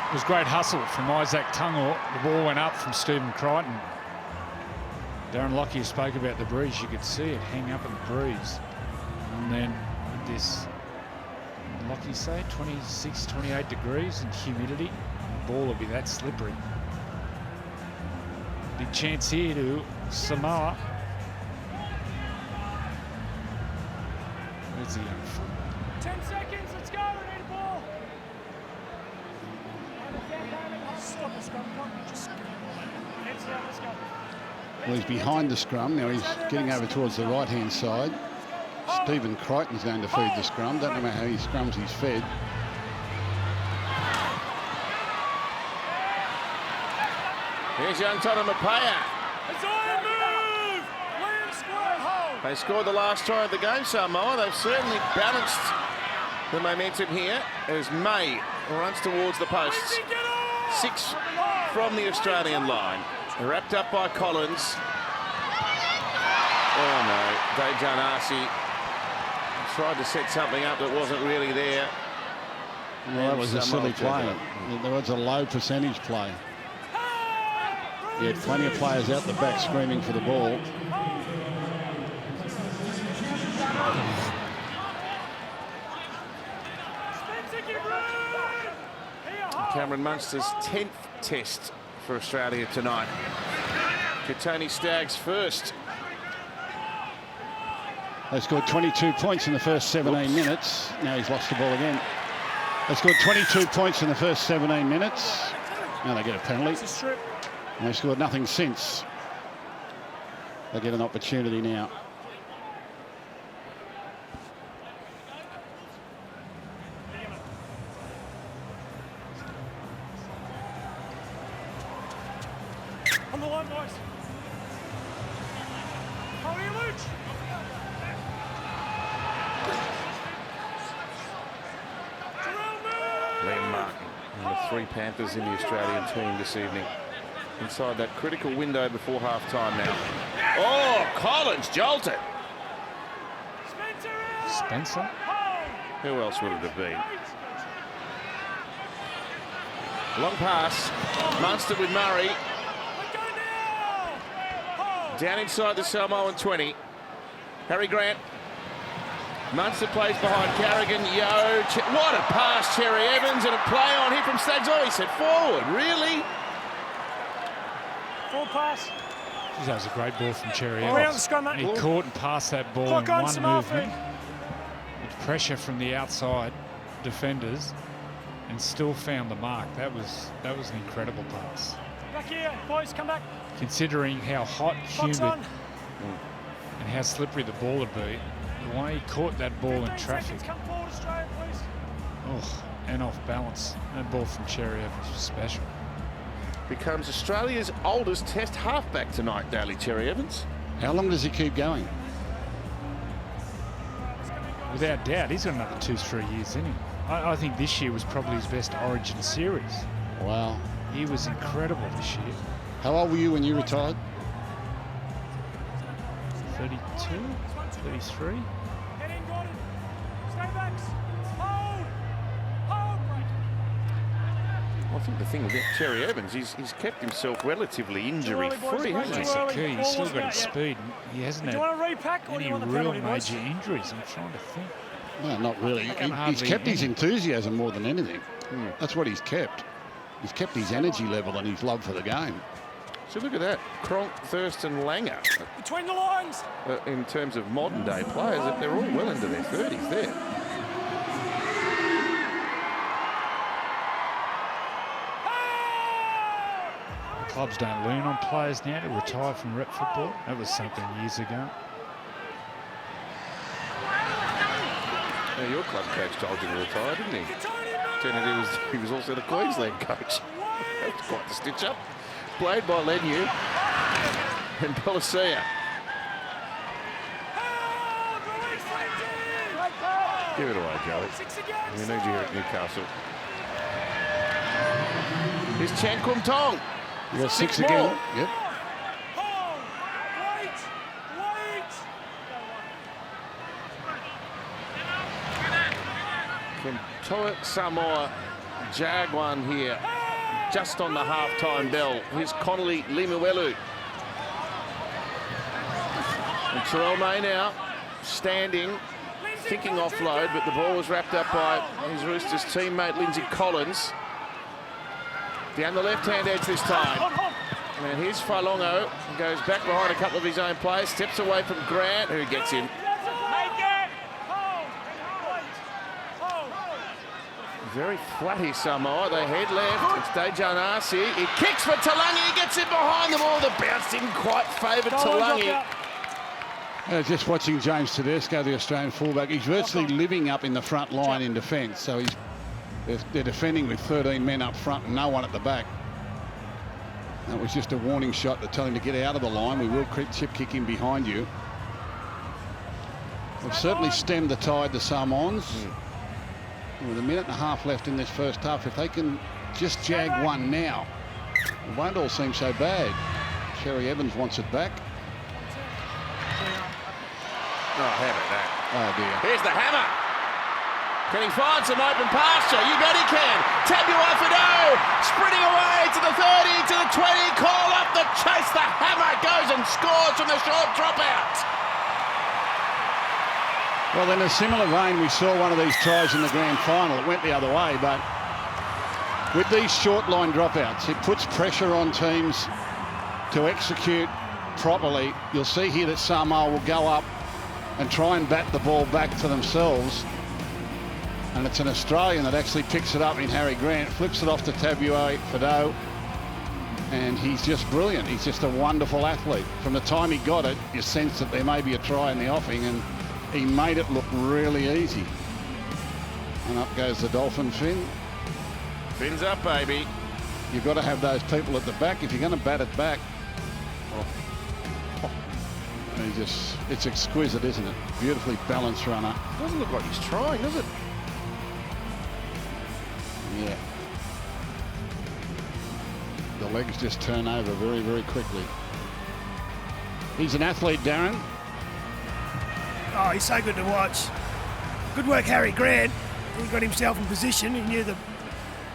It was great hustle from Isaac Tungor. The ball went up from Stephen Crichton. Darren Lockyer spoke about the breeze. You could see it hang up in the breeze. And then with this, Lockyer say, 26, 28 degrees and humidity, the ball will be that slippery. Big chance here to Samoa. Where's the young foot? 10 seconds, let's go, we need a ball. Stop the scrum, just heads down, let's go. Well, he's behind the scrum. Now he's getting over towards the right-hand side. Stephen Crichton's going to feed the scrum. Don't know how he scrums he's fed. Here's young Tana Mapaya. They scored the last try of the game, Samoa. They've certainly balanced the momentum here as May runs towards the posts. 6 from the Australian line. Wrapped up by Collins. Oh no, Dave Janasi tried to set something up that wasn't really there. Well, that was a silly play. There was a low percentage play. He had plenty of players out the back screaming for the ball. Cameron Munster's 10th test for Australia tonight. Katoni Staggs first. They scored 22 points in the first 17 minutes. Now he's lost the ball again. They scored 22 points in the first 17 minutes. Now they get a penalty. And they've scored nothing since. They get an opportunity now. On the line, boys. How are you, Luch? Liam Martin and the 3 Panthers in the Australian team this evening. Inside that critical window before half-time now. Oh, Collins jolted. Spencer? Who else would it have been? Long pass. Munster with Murray. Down inside the Samoan 20. Harry Grant. Munster plays behind Carrigan. Yo, what a pass, Cherry Evans, and a play on here from Staggs. Oh, he said forward, really? Full pass. Geez, that was a great ball from Cherry Around the Evans. scrum, And he mate. caught and passed that ball Clock in on, one Samoa movement. With pressure from the outside defenders, and still found the mark. That was an incredible pass. Back here, boys, come back. Considering how hot, Clock's humid, on. and how slippery the ball would be, the way he caught that ball in 15 traffic, seconds, come forward, Australia, please. oh, and off balance. That ball from Cherry Evans was special. becomes Australia's oldest Test halfback tonight, Daly Cherry Evans. How long does he keep going? Without doubt, he's got another 2-3 years in him. I think this year was probably his best Origin series. Wow. He was incredible this year. How old were you when you retired? 32, 33. Get in, Gordon. Stay back. Hold. Hold. I think the thing with Cherry Evans, he's kept himself relatively injury-free, hasn't he? That's the key. He's still got his speed. He hasn't Do you had want to repack or do any you want the real penalty, boys? major injuries. I'm trying to think. No, not really. He's hardly kept his any. enthusiasm more than anything. That's what he's kept. He's kept his energy level and his love for the game. So look at that. Cronk, Thurston, Langer. Between the lines. In terms of modern-day players, they're all well into their 30s there. Clubs don't lean on players now to retire from rep football. That was something years ago. Now, your club coach told you to retire, didn't he? Turned out he was also the Queensland coach. That was quite the stitch up. Played by Lenu and Policia. Give it away, Joey. We need you here at Newcastle. Here's Chan Kum Tong. You got six more. again. Yep. Toa Samoa jag one here, just on the half-time bell. Here's Connolly Limuelu. And Terrell May now standing, thinking offload, but the ball was wrapped up by his Roosters teammate Lindsay Collins. Down the left-hand edge this time. And here's Failongo, goes back behind a couple of his own players, steps away from Grant, who gets him. Very flat here, Samoa. They head left. It's Dejan Arce. He kicks for Talangi. He gets it behind the ball. The bounce didn't quite favour Talangi. Just watching James Tedesco, the Australian fullback, he's virtually living up in the front line in defence. So they're defending with 13 men up front and no one at the back. That was just a warning shot to tell him to get out of the line. We will chip kick him behind you. We've certainly stemmed the tide, the Samoans. With a minute and a half left in this first half, if they can just jag one now, it won't all seem so bad. Cherry Evans wants it back. Oh, how about that? Oh dear. Here's the hammer. Can he find some open pasture? You bet he can. Tabua Fido sprinting away to the 30, to the 20. Call up the chase. The hammer goes and scores from the short dropout. Well, in a similar vein, we saw one of these tries in the grand final. It went the other way, but with these short line dropouts, it puts pressure on teams to execute properly. You'll see here that Samoa will go up and try and bat the ball back to themselves. And it's an Australian that actually picks it up in Harry Grant, flips it off to Tabua Fido, and he's just brilliant. He's just a wonderful athlete. From the time he got it, you sense that there may be a try in the offing, and he made it look really easy. And up goes the Dolphin fin. Fins up, baby. You've got to have those people at the back if you're going to bat it back. It's exquisite, isn't it? Beautifully balanced runner. Doesn't look like he's trying, does it? Yeah. The legs just turn over very, very quickly. He's an athlete, Darren. Oh, he's so good to watch. Good work, Harry Grant. He got himself in position. He knew the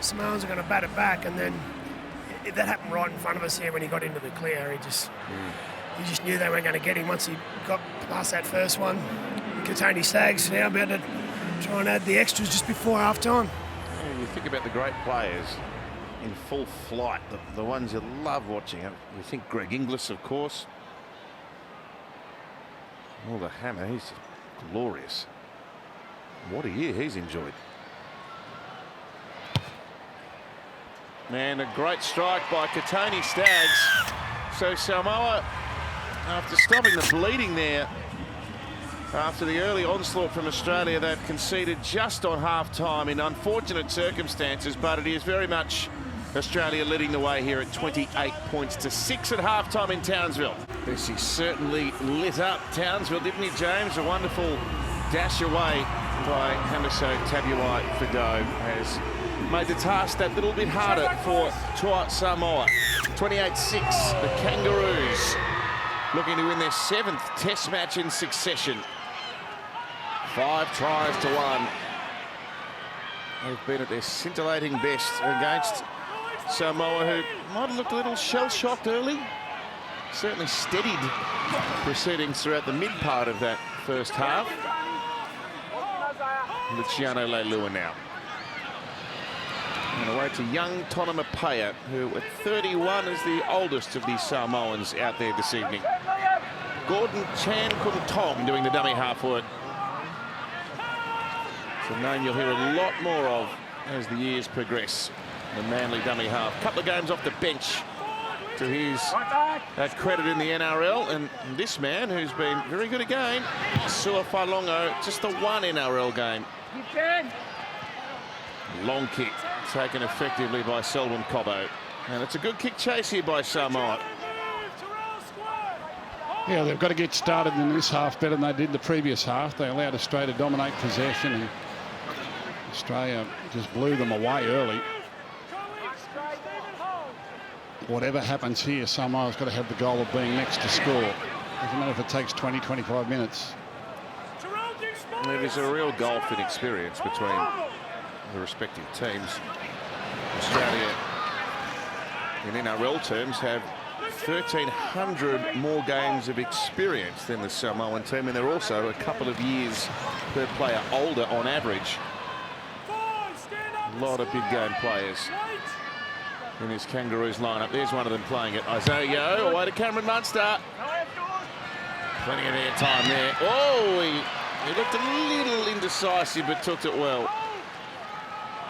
Samoans were going to bat it back, and then that happened right in front of us here when he got into the clear. He just knew they weren't going to get him once he got past that first one. Katoni Staggs now about to try and add the extras just before half-time. You think about the great players in full flight, the ones you love watching. You think Greg Inglis, of course. Oh, the hammer, he's glorious. What a year he's enjoyed. Man, a great strike by Katoni Staggs. So Samoa, after stopping the bleeding there, after the early onslaught from Australia, they've conceded just on half-time in unfortunate circumstances, but it is very much Australia leading the way here at 28 points to 6 at halftime in Townsville. This is certainly lit up Townsville, didn't he, James? A wonderful dash away by Hamiso Tabuai-Fidow has made the task that little bit harder for Samoa. 28-6, the Kangaroos looking to win their 7th test match in succession. 5 tries to 1. They've been at their scintillating best against Samoa, who might have looked a little shell-shocked early. Certainly steadied proceedings throughout the mid part of that first half. Luciano Leilua now. And away to young Tonamapea, who at 31 is the oldest of these Samoans out there this evening. Gordon Chan Kum Tong doing the dummy half work. It's a name you'll hear a lot more of as the years progress. The Manly dummy half. Couple of games off the bench to his credit in the NRL. And this man, who's been very good again, Sua Failongo, just the 1 NRL game. Long kick taken effectively by Selwyn Cobbo. And it's a good kick chase here by Samoa. Yeah, they've got to get started in this half better than they did the previous half. They allowed Australia to dominate possession, and Australia just blew them away early. Whatever happens here, Samoa's got to have the goal of being next to score. Doesn't matter if it takes 20, 25 minutes. There is a real gulf in experience between the respective teams. Australia, in NRL terms, have 1,300 more games of experience than the Samoan team, and they're also a couple of years per player older on average. A lot of big game players in this Kangaroos lineup. There's one of them playing it. Isaiah Yeo away to Cameron Munster. Plenty of air time there. Oh, he looked a little indecisive but took it well.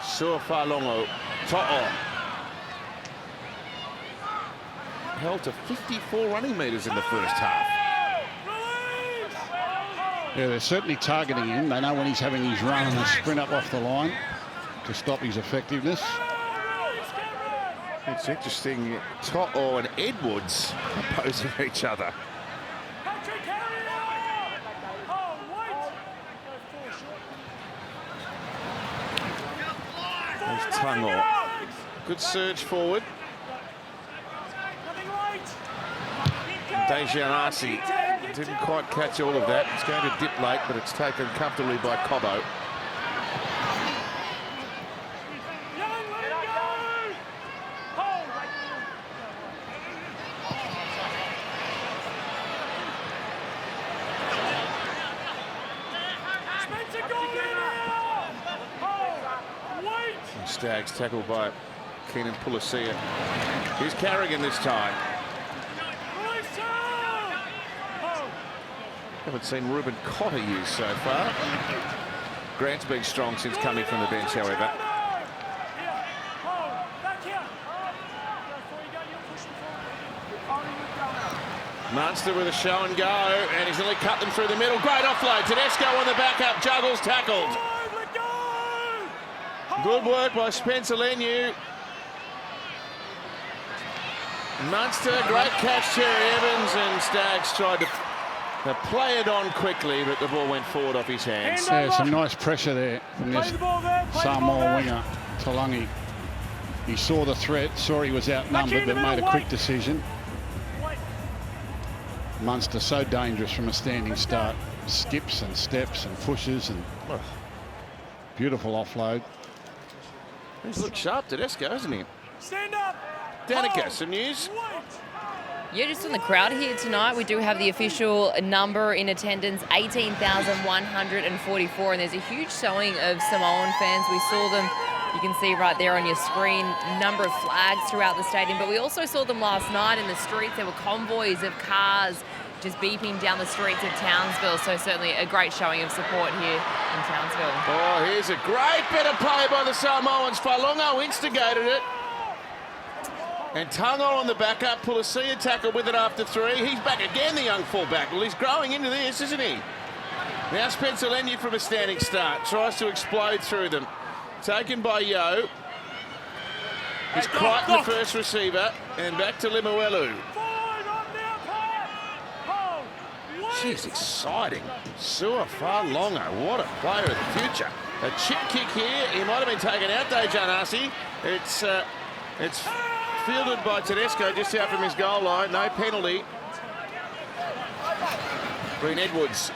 Sua Failongo, To'o. Held to 54 running metres in the first half. Yeah, they're certainly targeting him. They know when he's having his run and a sprint up off the line to stop his effectiveness. It's interesting, To'o and Edwards opposing each other. There's Tango. Good surge forward. Dejanasi didn't quite catch all of that. It's going to dip late, but it's taken comfortably by Cobbo. Staggs tackled by Keenan Pulasia. Here's Carrigan this time. Haven't seen Ruben Cotter used so far. Grant's been strong since coming from the bench, however. Munster with a show and go, and he's nearly cut them through the middle. Great offload. Tedesco on the backup, juggles, tackled. Good work by Spencer Leniu. Munster, great catch, Terry Evans, and Staggs tried to play it on quickly, but the ball went forward off his hands. Yeah, some nice pressure there from this Samoa winger, Talangi. He saw the threat, saw he was outnumbered, but made a quick decision. Munster so dangerous from a standing start. Skips and steps and pushes, and beautiful offload. He's looked sharp, Tedesco, hasn't he? Stand up. Danica, some news? Yeah, just on the crowd here tonight, we do have the official number in attendance, 18,144, and there's a huge showing of Samoan fans. We saw them, you can see right there on your screen, number of flags throughout the stadium, but we also saw them last night in the streets. There were convoys of cars just beeping down the streets of Townsville, so certainly a great showing of support here in Townsville. Oh, here's a great bit of play by the Samoans. Failongo instigated it. And Tango on the backup. Pulasia tackled with it after 3. He's back again, the young fullback. Well, he's growing into this, isn't he? Now Spencer Leniu from a standing start. Tries to explode through them. Taken by Yeo. He's Crichton, the first receiver, and back to Limuelu. Jeez, exciting. Suafa-Longa, what a player of the future. A chip kick here. He might have been taken out, Dejanasi. It's fielded by Tedesco just out from his goal line. No penalty. Green Edwards.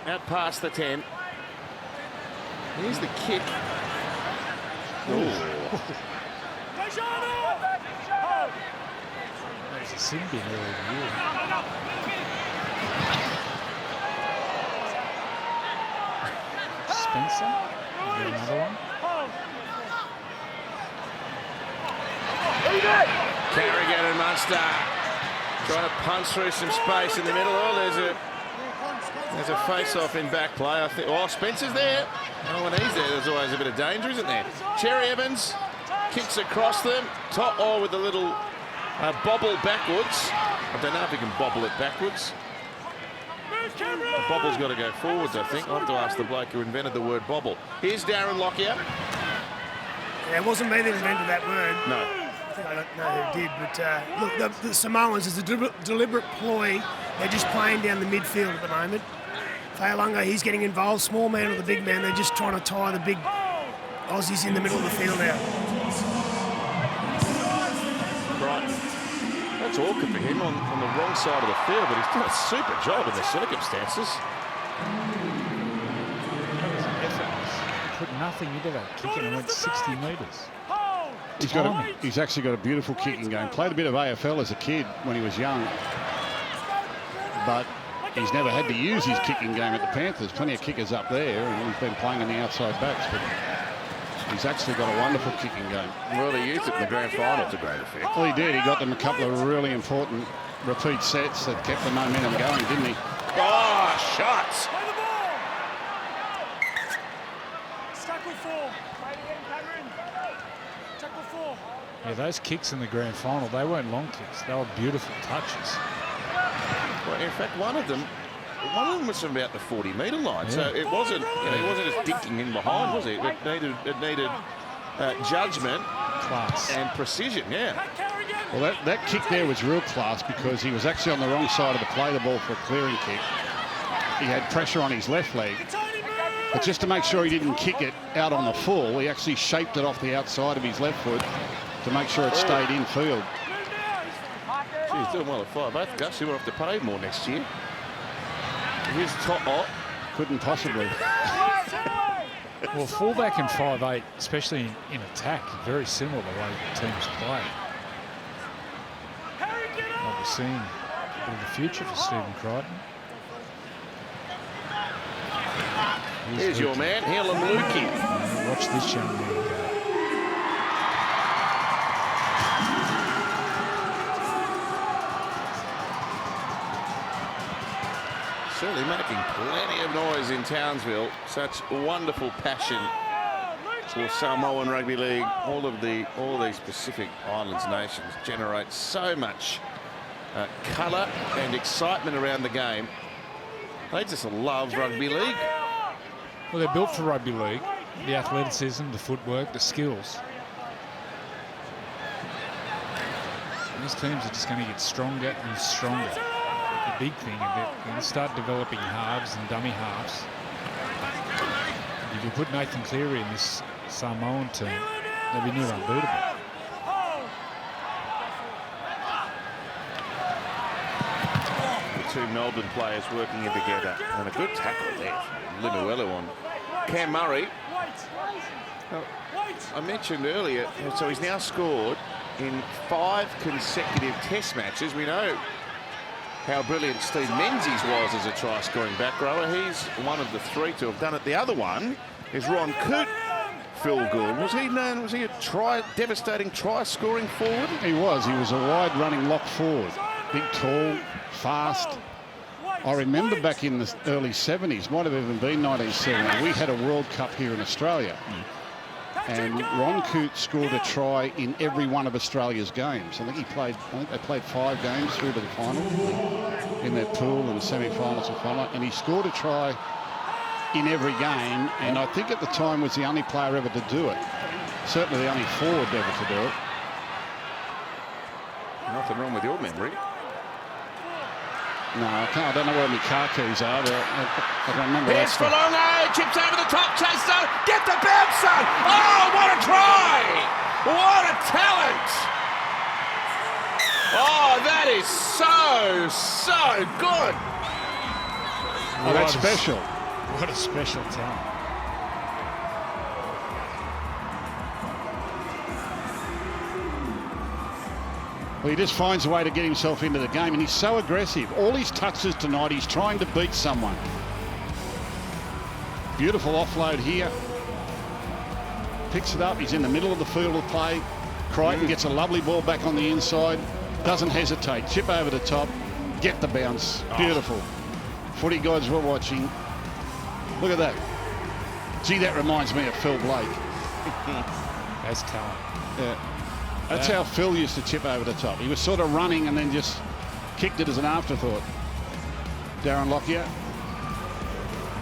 Out past the 10. Here's the kick. There's a sin bin early in the year. Spencer. Another one. Carrigan and Munster trying to punch through some space in the middle. Oh, there's a face-off in back play. I think. Oh, Spencer's there. Oh, when he's there, there's always a bit of danger, isn't there? Cherry Evans kicks across them. With a little bobble backwards. I don't know if he can bobble it backwards. The bobble's got to go forwards, I think. I'll have to ask the bloke who invented the word bobble. Here's Darren Lockyer. Yeah, it wasn't me that invented that word. No. I think I don't know who did, but look, the Samoans is a deliberate ploy. They're just playing down the midfield at the moment. Fa'alonga, he's getting involved. Small man or the big man, they're just trying to tie the big Aussies in the middle of the field now. Right. That's awkward for him on the wrong side of the field, but he's done a super job in the circumstances. Put nothing into that kick and it went 60 metres. He's actually got a beautiful kicking game. Played a bit of AFL as a kid when he was young, but he's never had to use his kicking game at the Panthers. Plenty of kickers up there, and he's been playing in the outside backs, but he's actually got a wonderful kicking game. Well, he used it in the grand final to great effect. Well, he did. He got them a couple of really important repeat sets that kept the momentum going, didn't he? Oh, shots! Yeah, those kicks in the grand final, they weren't long kicks. They were beautiful touches. Well, in fact, one of them was from about the 40-metre line, yeah. So it wasn't, he wasn't just dinking in behind, was he? It needed judgment, class, and precision. Yeah. Well, that kick there was real class because he was actually on the wrong side of the play the ball for a clearing kick. He had pressure on his left leg, but just to make sure he didn't kick it out on the full, he actually shaped it off the outside of his left foot to make sure it stayed in field. He's doing well at 5'8". Gus, he will have to pay more next year. Here's To'o. Couldn't possibly. Well, fullback and 5'8", especially in attack, very similar the way teams play. What we're seeing a bit of the future for Stephen Crichton. Here's your man, Helen Lukey. Watch this young man go. Certainly making plenty of noise in Townsville. Such wonderful passion for Samoan Rugby League. All of these Pacific Islands nations generate so much colour and excitement around the game. They just love rugby league. Well, they're built for rugby league. The athleticism, the footwork, the skills. And these teams are just going to get stronger and stronger. The big thing, they're going to start developing halves and dummy halves. If you put Nathan Cleary in this Samoan team, they'll be near unbeatable. The two Melbourne players working in together, and a good tackle there. Limuelu on Cam Murray. Now, I mentioned earlier, so he's now scored in 5 consecutive test matches. We know how brilliant Steve Menzies was as a try-scoring back rower. He's one of the 3 to have done it. The other one is Ron Coote. Phil Gould. Was he a devastating try-scoring forward? He was. He was a wide-running lock forward. Big, tall, fast. I remember back in the early 70s, might have even been 1970, we had a World Cup here in Australia. And Ron Coote scored a try in every one of Australia's games. I think they played 5 games through to the final in their pool and the semi-finals and final. And he scored a try in every game, and I think at the time was the only player ever to do it. Certainly the only forward ever to do it. Nothing wrong with your memory. No, I can't. I don't know where my car keys are, but I don't remember. Here's for Longo, chips over the top, Chaser, get the bounce, son! Oh, what a try! What a talent! Oh, that is so good. Oh, that's special. What a special talent. Well, he just finds a way to get himself into the game, and he's so aggressive. All his touches tonight, he's trying to beat someone. Beautiful offload here. Picks it up. He's in the middle of the field of play. Crichton gets a lovely ball back on the inside. Doesn't hesitate. Chip over the top. Get the bounce. Beautiful. Footy gods were watching. Look at that. Gee, that reminds me of Phil Blake. That's talent. Yeah. That's how Phil used to chip over the top. He was sort of running and then just kicked it as an afterthought. Darren Lockyer.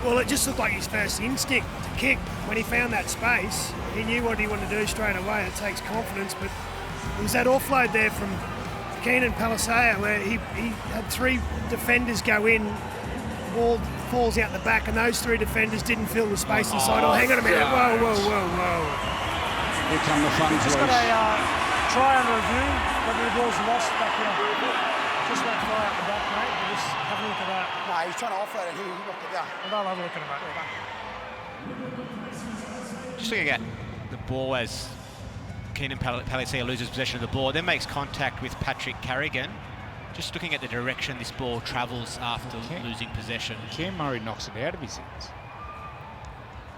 Well, it just looked like his first instinct to kick. When he found that space, he knew what he wanted to do straight away. It takes confidence, but it was that offload there from Keenan Palisea where he had 3 defenders go in, ball falls out the back, and those 3 defenders didn't fill the space inside. Oh, hang on a minute. Whoa. Here come the fun Just got police. a try on review, but the ball's lost back here. Just went fly out the back, mate. But just have a look at that. No, he's trying to offload it. He knocked it down. Well, I'll have a look at it, mate. Just looking at the ball as Keenan Palisea loses possession of the ball, then makes contact with Patrick Carrigan. Just looking at the direction this ball travels after losing possession. Cam Murray knocks it out of his hands.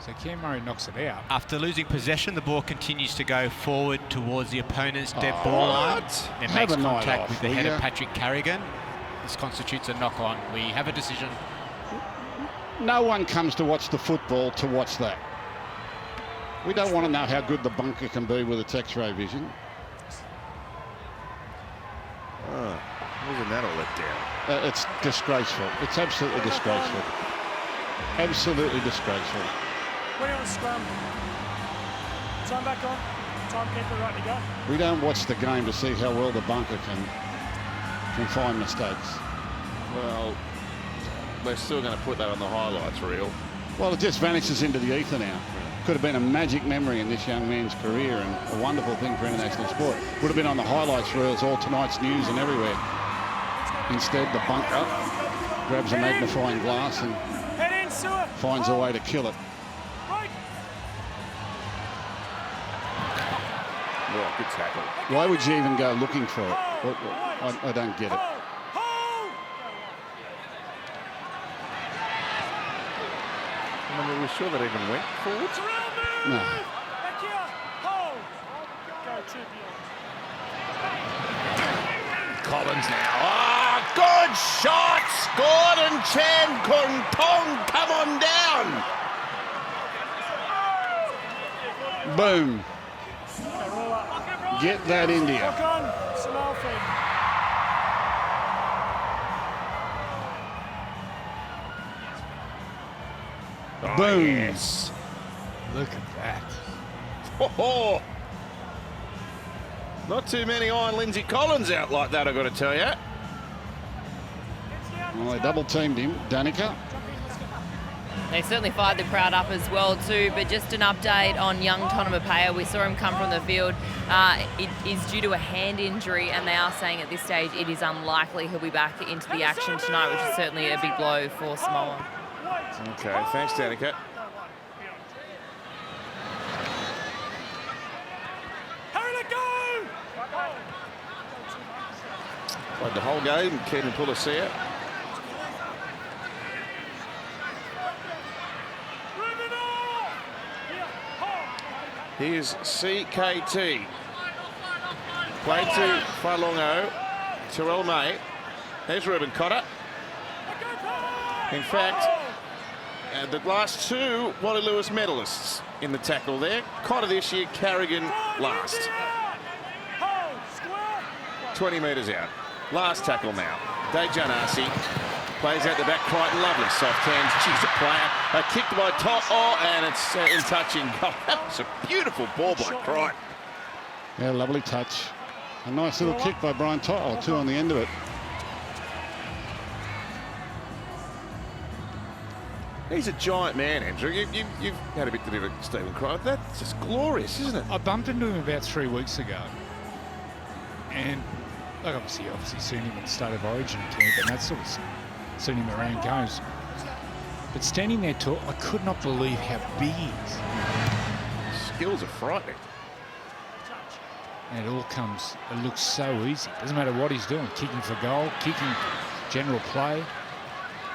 So Cam Murray knocks it out. After losing possession, the ball continues to go forward towards the opponent's dead ball line. Then makes contact with the head of Patrick Carrigan. This constitutes a knock-on. We have a decision. No one comes to watch the football to watch that. We don't want to know how good the bunker can be with its X-ray vision. Oh, wasn't that a letdown? It's disgraceful. It's absolutely disgraceful. Absolutely disgraceful. When on the scrum, time back on, timekeeper right to go. We don't watch the game to see how well the bunker can find mistakes. Well, we're still going to put that on the highlights reel. Well, it just vanishes into the ether now. Could have been a magic memory in this young man's career and a wonderful thing for international sport. Would have been on the highlights reels, all tonight's news and everywhere. Instead, the bunker grabs a magnifying glass and finds a way to kill it. Well, good tackle. Why would you even go looking for it? I don't get it. I mean, are we sure that even went forwards? No. Collins now. Oh, good shots! Gordon Chan Kung Tong, come on down! Boom. Get that India. Oh, boom. Yes. Look at that. Oh, not too many Iron Lindsay Collins out like that, I've got to tell you. Well, they double teamed him. Danica. They certainly fired the crowd up as well too, but just an update on young Tonamapea. We saw him come from the field. It is due to a hand injury, and they are saying at this stage it is unlikely he'll be back into the action tonight, which is certainly a big blow for Samoa. Okay, thanks, Danica. Played the whole game, Keenan Palisea. Here's CKT. Played to Failongo, Terrell May. There's Ruben Cotter. In fact, the last 2 Wally Lewis medalists in the tackle there. Cotter this year, Carrigan last. 20 metres out. Last tackle now. Dejan Arce. Plays out the back, Crichton, lovely soft hands. She's a player. Kicked by Tot, and it's in touch and goal. That was a beautiful ball by Crichton. Yeah, lovely touch. A nice little kick by Brian Tot, 2 on the end of it. He's a giant man, Andrew. You've had a bit to do with Stephen Crichton. That's just glorious, isn't it? I bumped into him about 3 weeks ago. And like obviously seen him at the State of Origin camp and that sort of stuff. Seen him around games. But standing there, I could not believe how big he is. Skills are frightening. And it looks so easy. Doesn't matter what he's doing. Kicking for goal, kicking general play,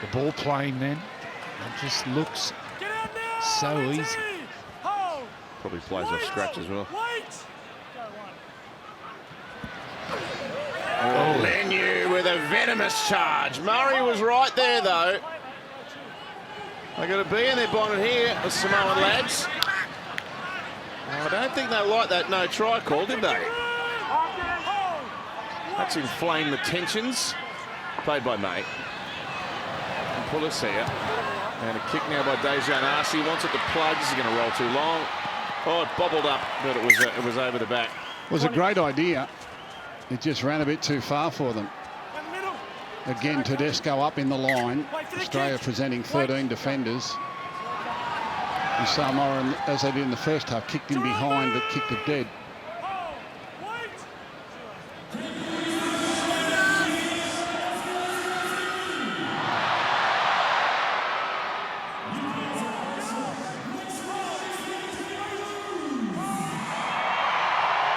the ball playing then. It just looks so easy. Probably plays off scratch as well. Oh, Lenu with a venomous charge. Murray was right there, though. They got a bee in their bonnet here, the Samoan lads. I don't think they liked that no try call, did they? That's inflamed the tensions. Played by Mate. And Pulicia. And a kick now by Dejan Arce. Wants it to plug. This is going to roll too long. Oh, it bobbled up, but it was over the back. It was a great idea. It just ran a bit too far for them. Again, Tedesco up in the line. Australia presenting 13 defenders. And Samoa, as they did in the first half, kicked in behind but kicked it dead.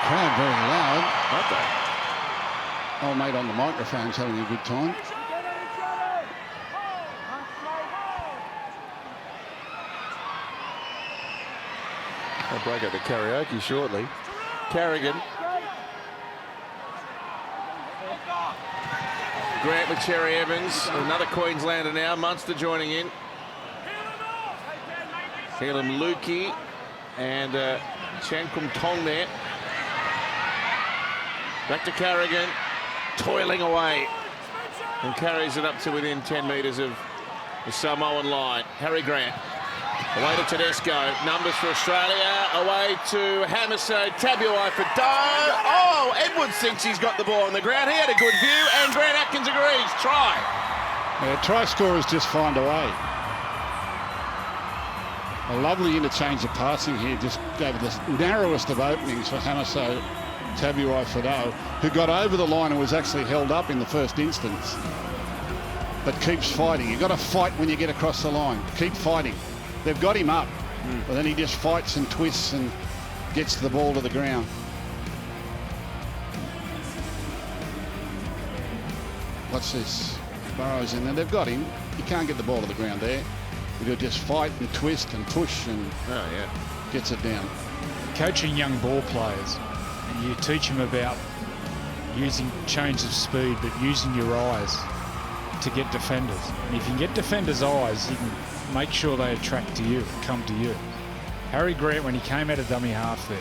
Crowd very loud. Aren't they? Old Mate on the microphone's having a good time. I'll break out the karaoke shortly. Carrigan. Grant with Cherry Evans. Another Queenslander now. Munster joining in. Phelan Lukey and Chankum Tong there. Back to Carrigan. Toiling away. And carries it up to within 10 metres of the Samoan line. Harry Grant. Away to Tedesco. Numbers for Australia. Away to Hamiso. Tabuai for Doe. Oh, Edwards thinks he's got the ball on the ground. He had a good view, and Grant Atkins agrees. Try. Yeah, try scorers just find a way. A lovely interchange of passing here. Just gave the narrowest of openings for Hamiso Tabuai for Doe, who got over the line and was actually held up in the first instance. But keeps fighting. You've got to fight when you get across the line. Keep fighting. They've got him up, but then he just fights and twists and gets the ball to the ground. What's this? Burrows in there. They've got him. You can't get the ball to the ground there. You'll just fight and twist and push and gets it down. Coaching young ball players, and you teach them about using change of speed, but using your eyes to get defenders. And if you can get defenders' eyes, you can make sure they attract to you, come to you. Harry Grant, when he came out of dummy half there,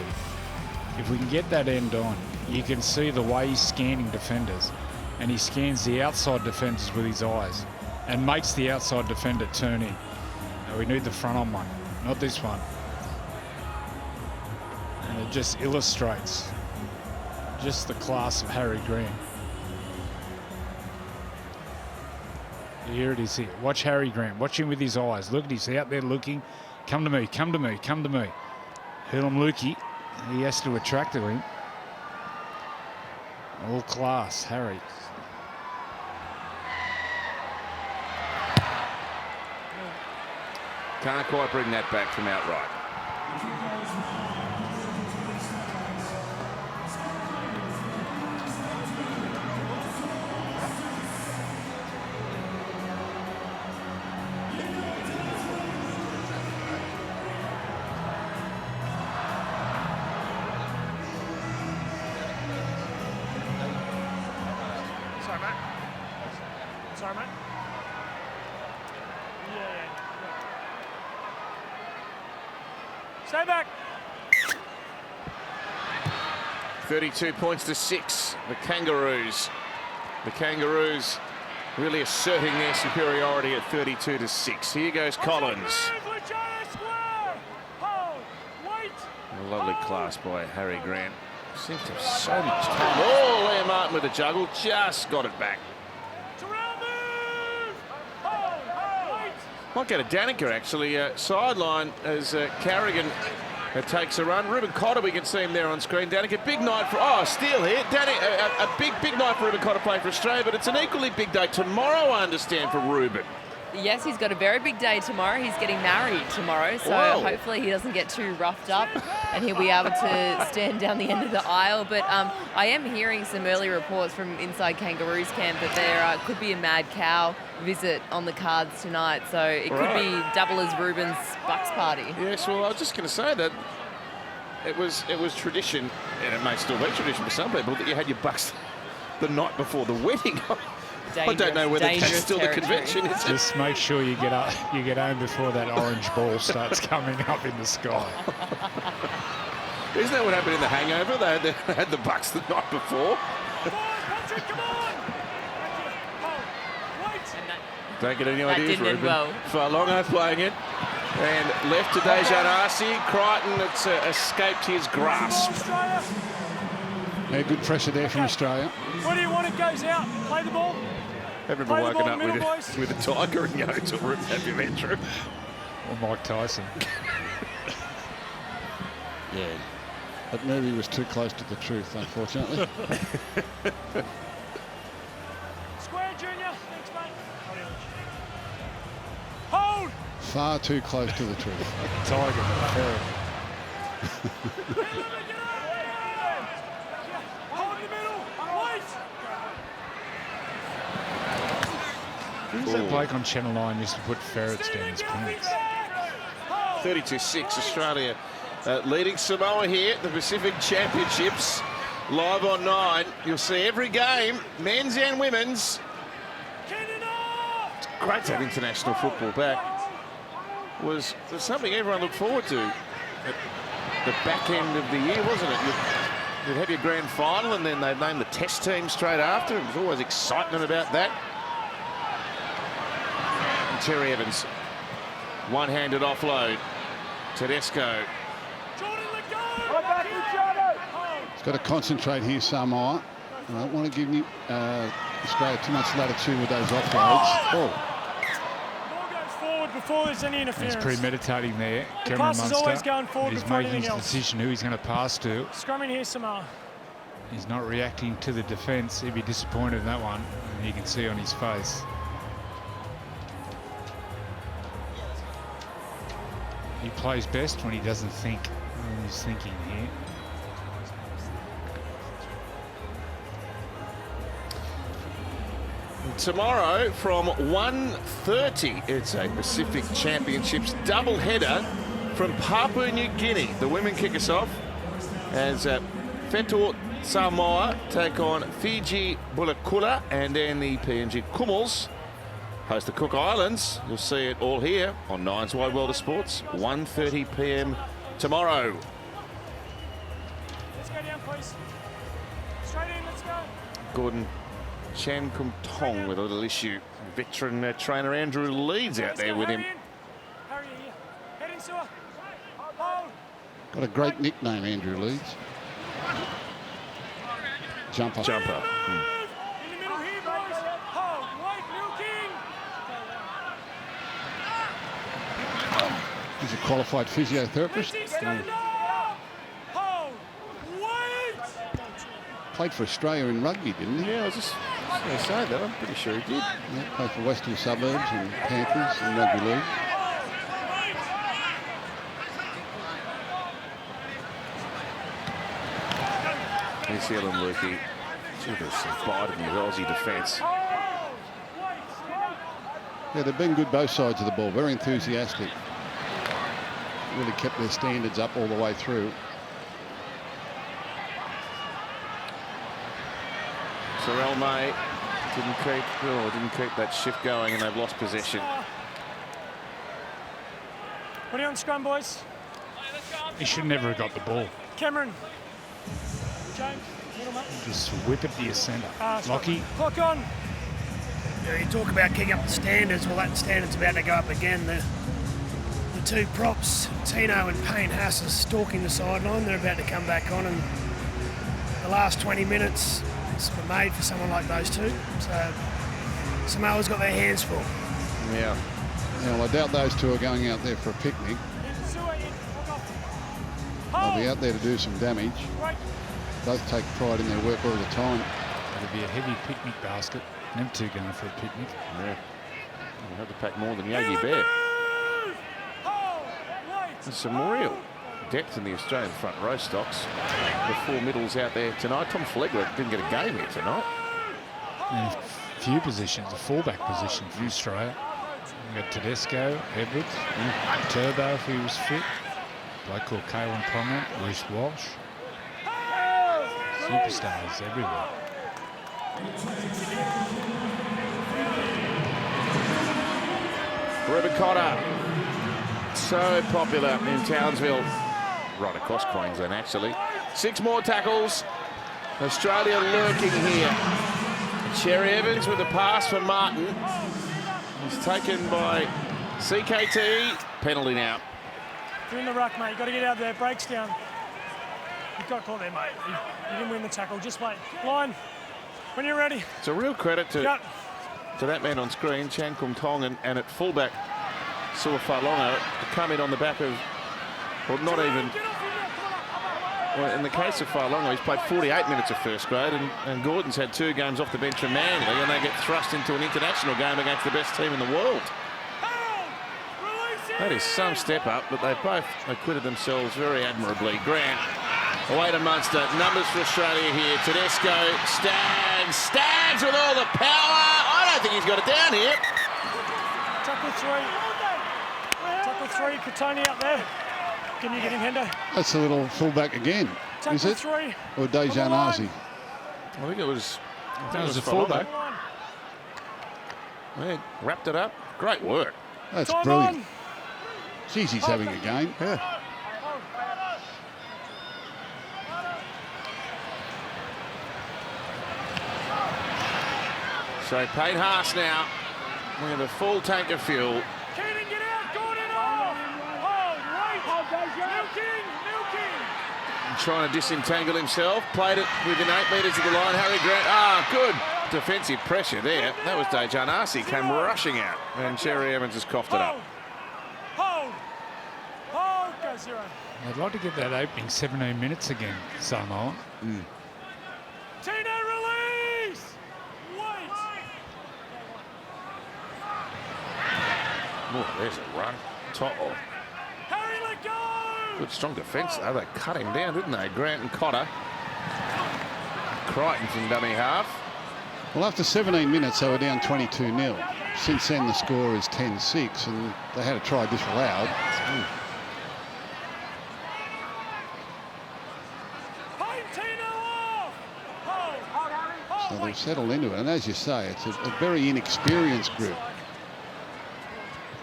if we can get that end on, you can see the way he's scanning defenders, and he scans the outside defenders with his eyes and makes the outside defender turn in. Now we need the front on one, not this one. And it just illustrates just the class of Harry Grant. Here it is here. Watch Harry Grant. Watch him with his eyes. Look at he's out there looking. Come to me, come to me, come to me. Hurlum Lukey, he has to attract to him. All class, Harry. Can't quite bring that back from outright. Sorry, mate. Stay back. 32 points to 6. The Kangaroos. The Kangaroos really asserting their superiority at 32-6. Here goes Collins. A lovely class by Harry Grant. Seems to have so much time. Oh, Liam Martin with the juggle, just got it back. Might go to Danica actually. Sideline as Carrigan takes a run. Ruben Cotter, we can see him there on screen. Danica, big night for, steal here. A big night for Ruben Cotter playing for Australia, but it's an equally big day tomorrow, I understand, for Ruben. Yes, he's got a very big day tomorrow. He's getting married tomorrow, so hopefully he doesn't get too roughed up and he'll be able to stand down the end of the aisle. But I am hearing some early reports from inside Kangaroos camp that there could be a mad cow visit on the cards tonight, so it could be double as Ruben's Bucks party. Yes, well, I was just going to say that it was tradition, and it may still be tradition for some people, that you had your Bucks the night before the wedding. I don't know whether that's still the convention. Is just it? make sure you get home before that orange ball starts coming up in the sky. Isn't that what happened in The Hangover? They had the Bucks the night before. Don't get any ideas, Ruben. Farlongo playing it. And left to Dejan Arce. Crichton, it's escaped his grasp. Yeah, good pressure there from Australia. What do you want? It goes out. Play the ball. Haven't been woken up with a tiger in the hotel room, have you, Andrew? Or Mike Tyson. Yeah, that movie was too close to the truth, unfortunately. Square, Junior. Thanks, mate. Hold. Far too close to the truth. Tiger, the ferret. Who's that bloke on Channel 9 used to put ferrets down his pants? 32-6, Australia leading Samoa here at the Pacific Championships. Live on 9. You'll see every game, men's and women's. It's great to have international football back. Was something everyone looked forward to at the back end of the year, wasn't it? You'd have your grand final and then they'd name the test team straight after. There was always excitement about that. Terry Evans, one-handed offload. Tedesco. He's got to concentrate here, Samoa. I don't want to give Australia too much latitude with those offloads. Ball goes forward before there's any interference. He's premeditating there. The Cameron pass is Munster. always going forward He's before making anything his else. decision who he's going to pass to. Scrumming here, Samoa. He's not reacting to the defence. He'd be disappointed in that one, and you can see on his face. He plays best when he doesn't think. He's thinking here. Tomorrow from 1:30, it's a Pacific Championships doubleheader from Papua New Guinea. The women kick us off as Fetor Samoa take on Fiji Bulakula, and then the PNG Kumals host the Cook Islands. You'll see it all here on Nine's Wide World of Sports, 1:30 p.m. tomorrow. Let's go down, please. Straight in, let's go. Gordon Chan Kum Tong with a little issue. Veteran trainer Andrew Leeds out there with him. Harry, here. Head in, Sewer. Hold. Got a great nickname, Andrew Leeds. Jumper. Jumper. In the middle here, boys. Hold. Wait, milking. He's a qualified physiotherapist. Hold. Wait. Played for Australia in rugby, didn't he? Yeah, I was just going to say that. I'm pretty sure he did. Yeah, played for Western Suburbs and Panthers and Rugby League. Here's Helen Lukey. Gee, there's some bite in the Aussie defence. Yeah, they've been good both sides of the ball. Very enthusiastic. Really kept their standards up all the way through. Terrell May didn't keep that shift going, and they've lost possession. What are you on scrum, boys? He should never have got the ball. Cameron. James, middle, mate. Just whip it to your centre. Lockie. Clock on. You talk about kicking up the standards. Well, that standard's about to go up again. The two props, Tino and Payne Haas, are stalking the sideline. They're about to come back on, and the last 20 minutes it's made for someone like those two. So Samoa's got their hands full. Yeah. Well, I doubt those two are going out there for a picnic. They'll be out there to do some damage. Both take pride in their work all the time. It'll be a heavy picnic basket. Them two going for a picnic. Yeah. We'll have to pack more than Yogi Bear. There's some real depth in the Australian front row stocks. The four middles out there tonight. Tom Flegler didn't get a game here tonight. And a few positions, a fullback position for Australia. We've got Tedesco, Edwards, Turbo if he was fit. A bloke called Kalen Ponga, Reece Walsh. Superstars everywhere. Ribicotta, so popular in Townsville, right across Queensland actually. 6 more tackles. Australia lurking here. Cherry Evans with a pass for Martin. He's taken by CKT. Penalty now. You're in the ruck, mate. You've got to get out there. Breaks down. You've got caught there, mate. You didn't win the tackle. Just wait. Line. When you're ready. It's a real credit to that man on screen, Chan Kum Tong, and at fullback, Sua Falonga, to come in on the back of, well, not even. Well, in the case of Falonga, he's played 48 minutes of first grade, and Gordon's had 2 games off the bench from Manly, and they get thrust into an international game against the best team in the world. That is some step up, but they've both acquitted themselves very admirably. Grant, away to Munster. Numbers for Australia here. Tedesco, Staggs with all the power. I don't think he's got it down here. Tackle 3. Katoni out there. Can you get him, Hendo? That's a little fullback again, is it? 3. Or Dejan Arzi? I think it was. That was a fullback. Yeah, wrapped it up. Great work. That's brilliant. Jeez, he's having a game. Yeah. So Payne Haas now with a full tank of fuel. Keenan, get out. Gordon off. Hold, wait. Milking. Trying to disentangle himself. Played it within 8 metres of the line. Harry Grant. Good defensive pressure there. That was Dejan Arce. Came rushing out. And Cherry Evans has coughed it up. Hold. Go 0. I'd like to get that opening 17 minutes again, Samoa. Tino, release. Wait. Oh, there's a run. Harry, let go. Good strong defence though. They cut him down, didn't they? Grant and Cotter. Crichton from dummy half. Well, after 17 minutes, they were down 22-0. Since then, the score is 10-6, and they had a try disallowed. So they've settled into it, and as you say, it's a very inexperienced group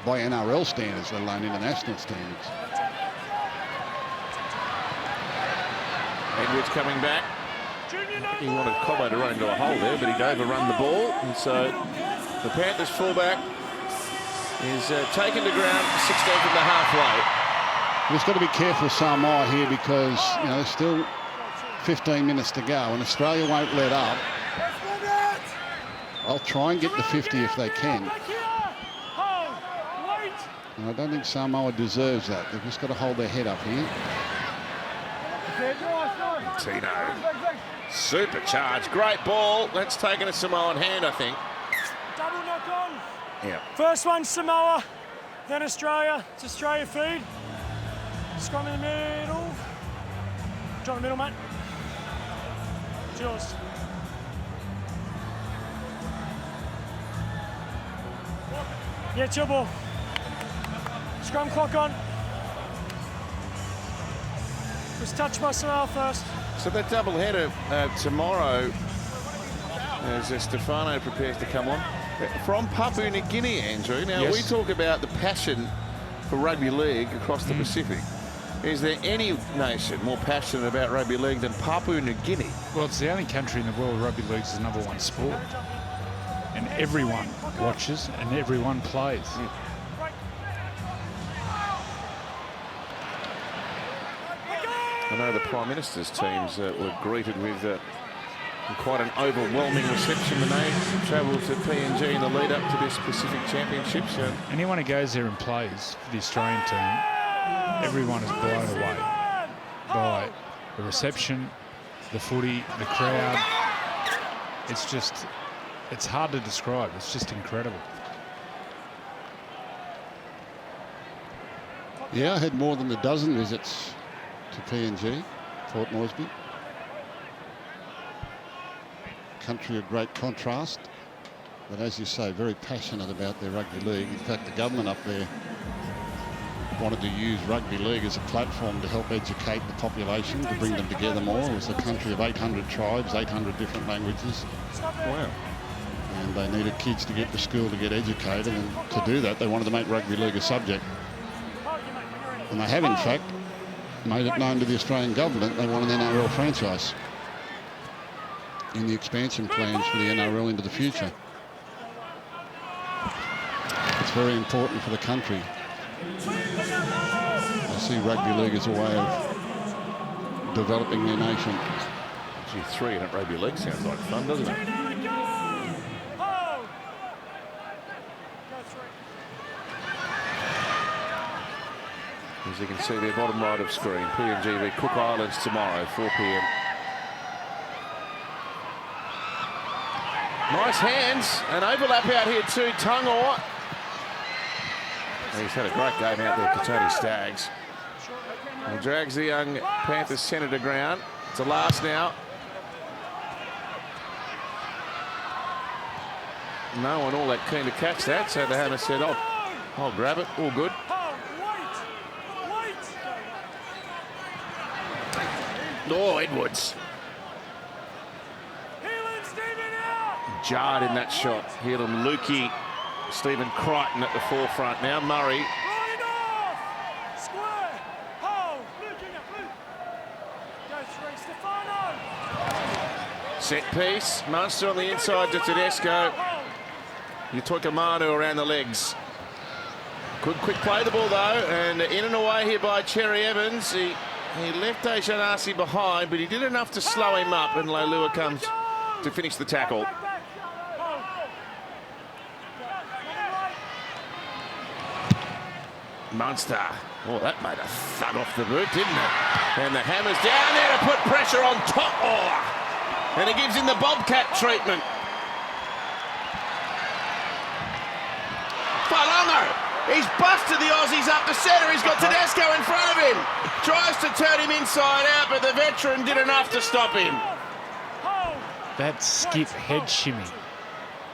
by NRL standards, let alone international standards. Edwards coming back. He wanted Cobbo to run into a hole there, but he'd overrun the ball, and so the Panthers fullback is taken to ground 16 from the halfway. We've got to be careful, Samoa, here, because there's still 15 minutes to go, and Australia won't let up. I'll try and get the 50 if they can. And I don't think Samoa deserves that. They've just got to hold their head up here. Tino, supercharged, great ball. That's taken a Samoan hand, I think. Double knock on. Yeah. First one Samoa, then Australia. It's Australia feed. Scrum in the middle. Drop in the middle, mate. It's yours. Yeah, it's your ball. Scrum clock on. Was touched by Samoa first. So that double header tomorrow, as Stefano prepares to come on, from Papua New Guinea, Andrew. Now, yes. We talk about the passion for rugby league across the Pacific. Is there any nation more passionate about rugby league than Papua New Guinea? Well, it's the only country in the world rugby league is the #1 sport. And everyone watches and everyone plays. I know the Prime Minister's teams were greeted with quite an overwhelming reception when they travelled to PNG in the lead up to this Pacific Championship. So Anyone who goes there and plays for the Australian team, everyone is blown away by the reception, the footy, the crowd. It's hard to describe. It's just incredible. Yeah, I had more than a dozen visits to PNG, Port Moresby. Country of great contrast, but as you say, very passionate about their rugby league. In fact, the government up there wanted to use rugby league as a platform to help educate the population, to bring them together more. It was a country of 800 tribes, 800 different languages. wow. And they needed kids to get to school to get educated, and to do that they wanted to make rugby league a subject. And they have in fact made it known to the Australian government they want an NRL franchise in the expansion plans for the NRL into the future. It's very important for the country. I see rugby league as a way of developing their nation. Gee, 3 in a rugby league sounds like fun, doesn't it? As you can see there, bottom right of screen, PNG v Cook Islands tomorrow, 4 p.m. Nice hands, an overlap out here too, Tungor. He's had a great game out there, Katoni Staggs. He drags the young Panthers centre to ground. It's a last now. No one all that keen to catch that, so the hammer said, oh, I'll grab it, all good. Oh, Edwards. Jarred in that shot. Heelan, Lukey, Stephen Crichton at the forefront now. Murray. Set piece. Munster on the inside to Tedesco. Utoikamanu around the legs. Good quick play the ball though, and in and away here by Cherry Evans. He left Aishanasi behind, but he did enough to slow him up, and Leilua comes to finish the tackle. Munster. Oh, that made a thud off the boot, didn't it? And the hammer's down there to put pressure on top. Oh, and he gives him the Bobcat treatment. Falongo. He's busted the Aussies up the centre. He's got Tedesco in front of him. Tries to turn him inside out, but the veteran did enough to stop him. That skip head shimmy.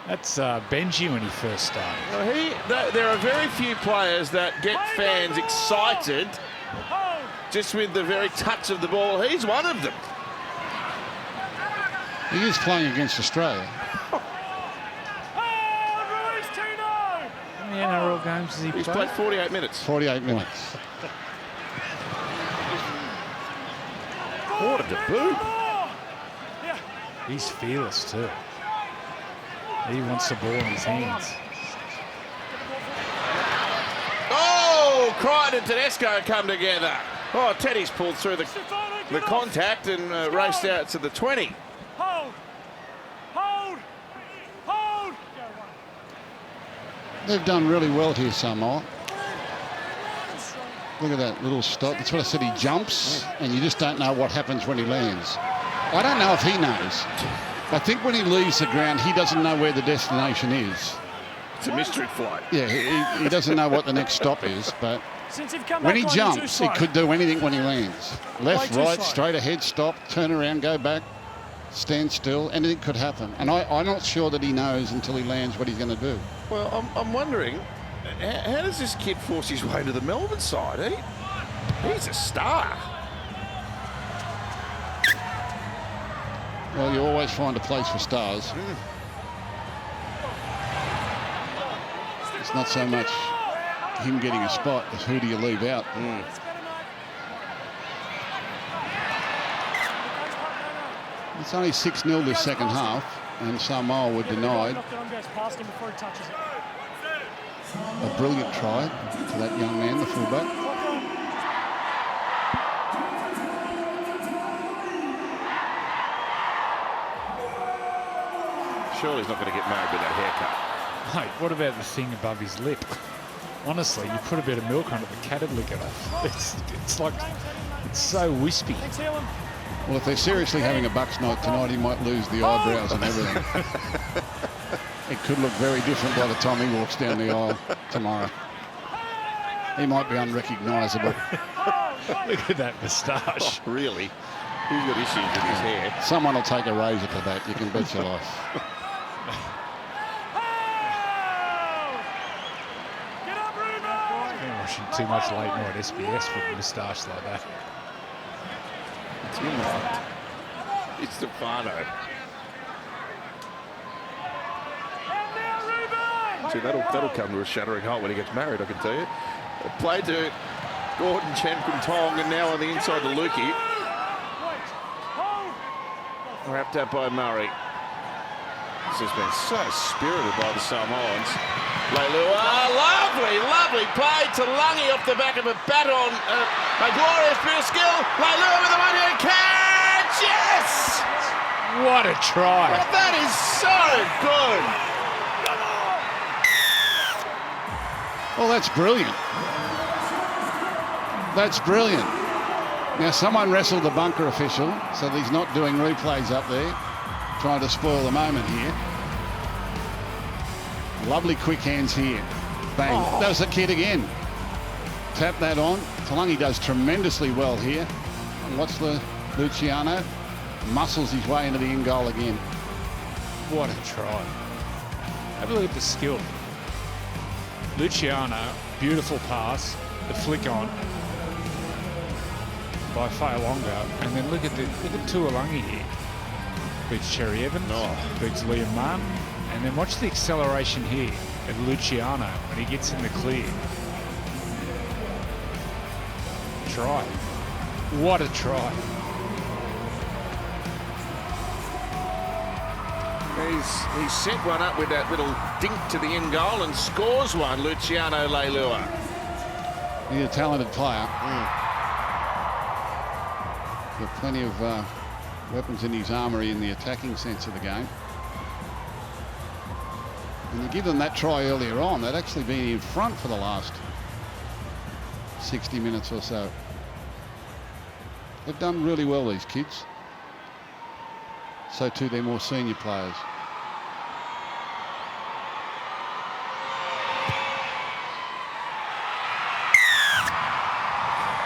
That's Benji when he first started. Well, there are very few players that get fans excited just with the very touch of the ball. He's one of them. He is playing against Australia. How many NRL games has he He's played? played 48 minutes. 48 minutes. What a debut. He's fearless too. He wants the ball in his hands. Oh, Crichton and Tedesco come together. Oh, Teddy's pulled through the contact and raced out to the 20. They've done really well here, Samoa. Look at that little stop. That's what I said, he jumps and you just don't know what happens when he lands. I don't know if he knows. I think when he leaves the ground, he doesn't know where the destination is. It's a mystery flight. Yeah, he doesn't know what the next stop is, but when he jumps, he could do anything when he lands. Left, right, straight ahead, stop, turn around, go back, stand still, anything could happen. And I'm not sure that he knows until he lands what he's going to do. Well, I'm wondering, how does this kid force his way to the Melbourne side? He's a star. Well, you always find a place for stars. It's not so much him getting a spot as who do you leave out. It's only 6-0 this second half. and Samoa were denied Knock the umbrellas past him before he touches it. a brilliant try to that young man, the fullback. Surely he's not going to get married with that haircut. Mate, what about the thing above his lip? Honestly, you put a bit of milk on it, the cat would lick it off. It's like, it's so wispy. Thanks, Helen. Well, if they're seriously having a Bucks night tonight, he might lose the eyebrows and everything. It could look very different by the time he walks down the aisle tomorrow. He might be unrecognisable. Look at that moustache. Oh, really? He's got issues with his hair. Someone will take a razor to that, you can bet your life. Get up, Ruben! Been watching too much late night SBS with a moustache like that. It's not. It's Stefano. See, that'll come to a shattering halt when he gets married, I can tell you. Play to Gordon Chen-Kun-Tong, and now on the inside to Lukey. Wrapped up by Murray. This has been so spirited by the Samoans. Leilua, lovely play to Lungy off the back of a baton. A glorious bit of skill. Leilua with a one-hand catch. Yes! What a try. Oh, that is so good. Well, that's brilliant. That's brilliant. Now, someone wrestled the bunker official, so that he's not doing replays up there, trying to spoil the moment here. Lovely quick hands here. Bang. Oh. That was the kid again. Tap that on. Talangi does tremendously well here. And what's the Luciano? Muscles his way into the in goal again. What a try. Have a look at the skill. Luciano, beautiful pass, the flick on by Fa'alonga, and then look at Tuolangi here. Beats Cherry Evans, beats Liam Martin, and then watch the acceleration here at Luciano when he gets in the clear. Try. What a try. He's set one up with that little dink to the in goal and scores one, Luciano Leilua. He's a talented player. Got plenty of weapons in his armoury in the attacking sense of the game. And to give them that try earlier on, they'd actually been in front for the last 60 minutes or so. They've done really well, these kids. So too their more senior players.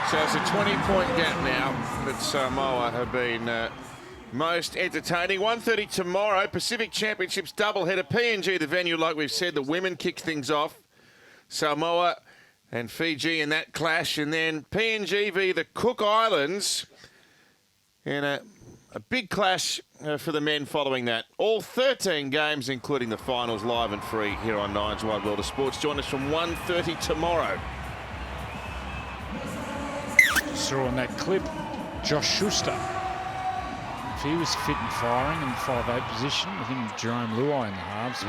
So it's a 20-point gap now that Samoa have been most entertaining. 1:30 tomorrow, Pacific Championships doubleheader. PNG, the venue, like we've said, the women kick things off. Samoa and Fiji in that clash. And then PNG v the Cook Islands in a big clash for the men following that. All 13 games, including the finals, live and free here on Nine's Wide World of Sports. Join us from 1:30 tomorrow. Saw on that clip, Josh Schuster. If he was fit and firing in the 5'8" position, with him and Jerome Luai in the halves,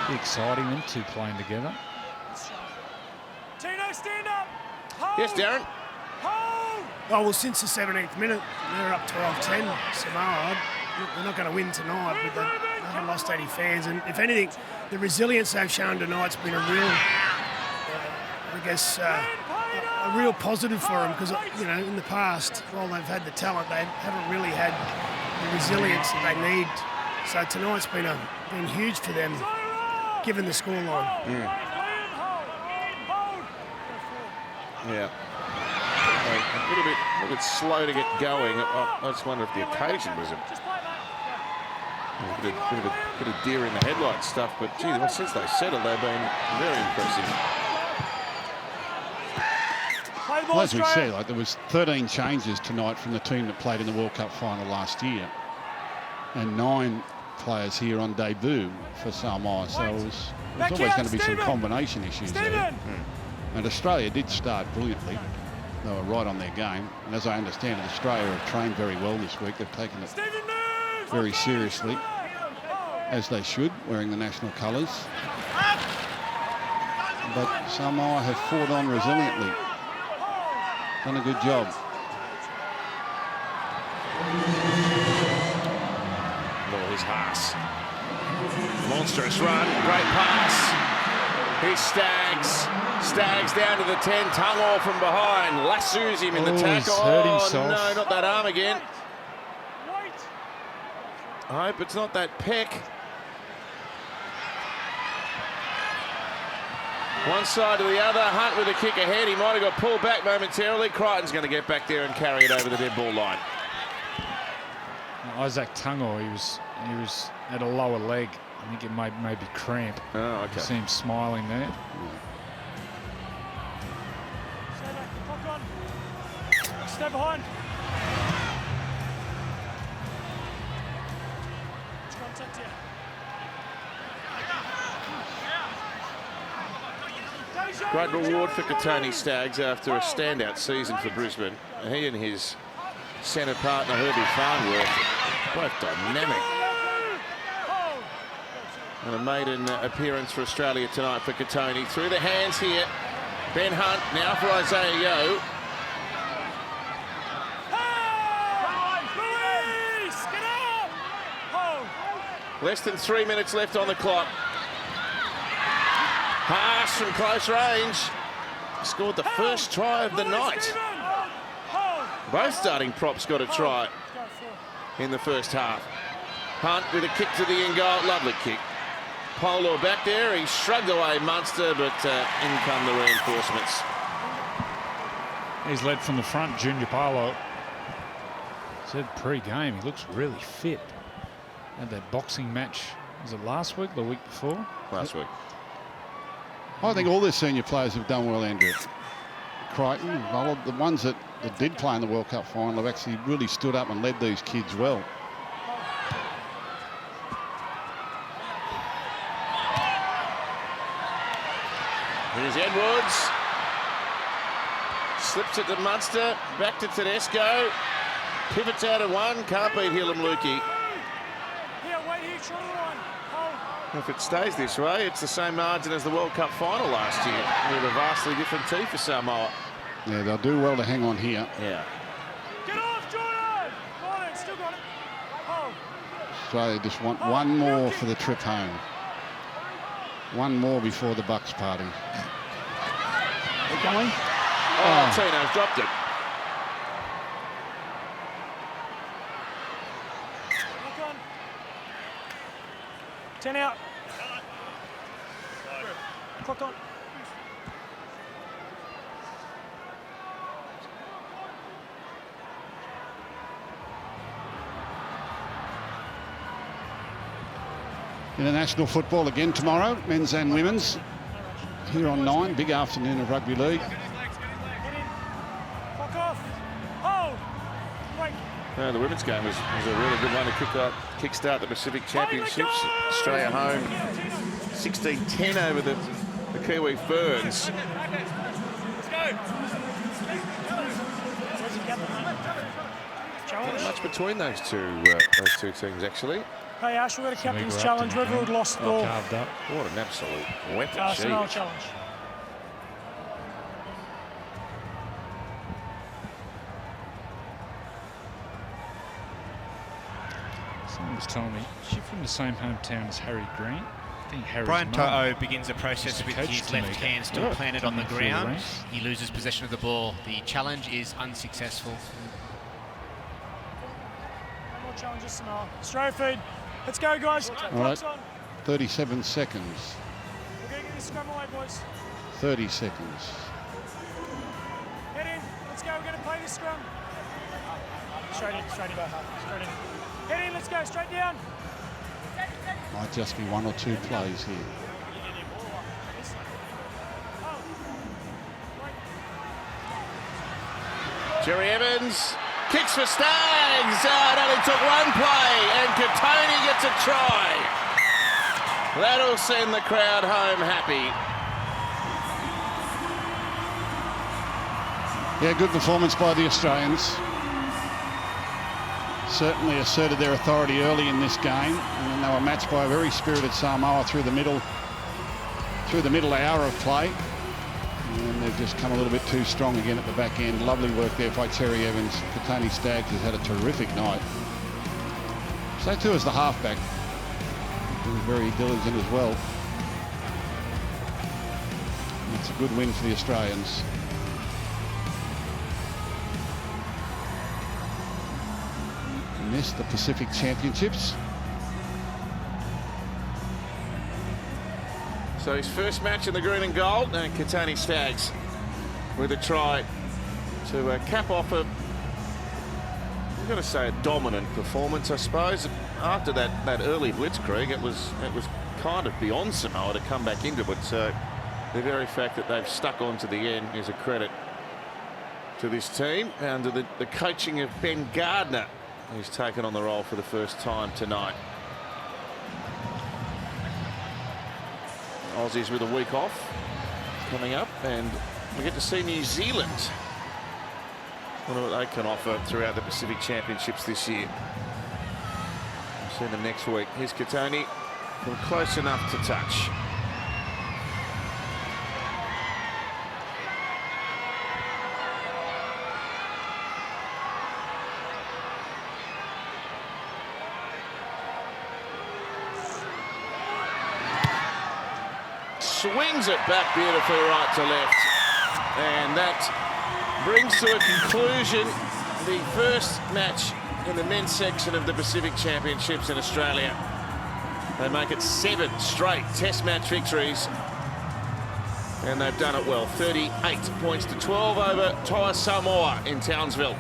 be exciting, them two playing together. Tino, stand up! Hold. Yes, Darren? Hold. Oh, well, since the 17th minute, they're up 12-10. Samoa, they're not going to win tonight, but they haven't lost 80 fans. And if anything, the resilience they've shown tonight's been a real, a real positive for them, because, you know, in the past, while they've had the talent, they haven't really had the resilience that they need. So tonight's been huge for them, given the scoreline. Yeah. A little bit slow to get going. I just wonder if the occasion was a bit of deer in the headlights stuff, but gee, since they settled, they've been very impressive. Well, as we said, like, there was 13 changes tonight from the team that played in the World Cup final last year, and 9 players here on debut for Samoa. So there's always going to be some combination issues there. And Australia did start brilliantly. They were right on their game. And as I understand it, Australia have trained very well this week. They've taken it very seriously. as they should, wearing the national colours. But Samoa have fought on resiliently. Done a good job. Well, here's Haas. Monstrous run, great pass. Here's Staggs. Staggs down to the 10, Tungo from behind. Lassoes him in the tackle. He's hurt Oh, himself. no, not that arm again. I hope it's not that peck. One side to the other. Hunt with a kick ahead. He might have got pulled back momentarily. Crichton's going to get back there and carry it over the dead ball line. Isaac Tungo, he was at a lower leg. I think it maybe cramp. Oh, okay. You see him smiling there. Stay back, clock on. Stay behind. It's contact here. Great reward for Katoni Staggs after a standout season for Brisbane. He and his centre partner Herbie Farnworth, both dynamic. And a maiden appearance for Australia tonight for Katoni. Through the hands here. Ben Hunt now for Isaiah Yeo. Less than 3 minutes left on the clock. Haas from close range. Scored the first try of the night. Both starting props got a try in the first half. Hunt with a kick to the in goal. Lovely kick. Polo back there. He shrugged away Munster, but in come the reinforcements. He's led from the front, Junior Polo. Said pre-game, he looks really fit. Had that boxing match, was it last week or the week before? Last week. I think all their senior players have done well, Andrew. Crichton, well, the ones that did play in the World Cup final have actually really stood up and led these kids well. Here's Edwards. Slips it to Munster. Back to Tedesco. Pivots out of one. Can't beat Hillam Lukey. If it stays this way, it's the same margin as the World Cup final last year, with a vastly different tee for Samoa. Yeah, they'll do well to hang on here. Yeah. Get off, Jordan! Got it, still got it. Australia just want one more for the trip home. One more before the Bucks party. They're going. Oh, Tino's dropped it. Look on. 10 out. Clock on. International football again tomorrow, men's and women's. Here on 9, big afternoon of rugby league. Get in. Clock off. Hold. Break. The women's game was a really good one to kick-start the Pacific Championships. Australia home 16-10 over the Kiwi Ferns. Not much between those two teams, actually. Hey Ash, we've got a captain's challenge. Whoever had lost the ball. Carved up. What an absolute weapon. Samoa challenge. Someone was telling me, is she from the same hometown as Harry Green? I think Harry's Brian mum. To'o begins the process Used to with coach his to me. left hand still planted on the Coming through the ground. ranks. He loses possession of the ball. The challenge is unsuccessful. No more challenges, Samoa. Australia feed. Let's go, guys. Clock's on. 37 seconds. We're going to get this scrum away, boys. 30 seconds. Head in. Let's go. We're going to play this scrum. Straight in. Straight in. Straight in. Head in. Let's go. Straight down. Might just be 1 or 2 plays here. Jerry Evans kicks for Staggs. It only took one play, and Katoni gets a try. That'll send the crowd home happy. Yeah, good performance by the Australians. certainly asserted their authority early in this game, and then they were matched by a very spirited Samoa through the middle hour of play. And they've just come a little bit too strong again at the back end. Lovely work there by Terry Evans. Katoni Staggs has had a terrific night. So too is the halfback. He was very diligent as well. It's a good win for the Australians. Missed the Pacific Championships. So his first match in the green and gold, and Katoni Staggs with a try to cap off I'm going to say a dominant performance, I suppose. After that early blitzkrieg, it was kind of beyond Samoa to come back into it. So the very fact that they've stuck on to the end is a credit to this team, and to the coaching of Ben Gardner, who's taken on the role for the first time tonight. Aussies with a week off coming up, and we get to see New Zealand. Wonder what they can offer throughout the Pacific Championships this year. We'll see them next week. Here's Katoni from close enough to touch. Swings it back beautifully right to left, and that brings to a conclusion the first match in the men's section of the Pacific Championships in Australia. They make it 7 straight test match victories, and they've done it well. 38 points to 12 over Samoa in Townsville.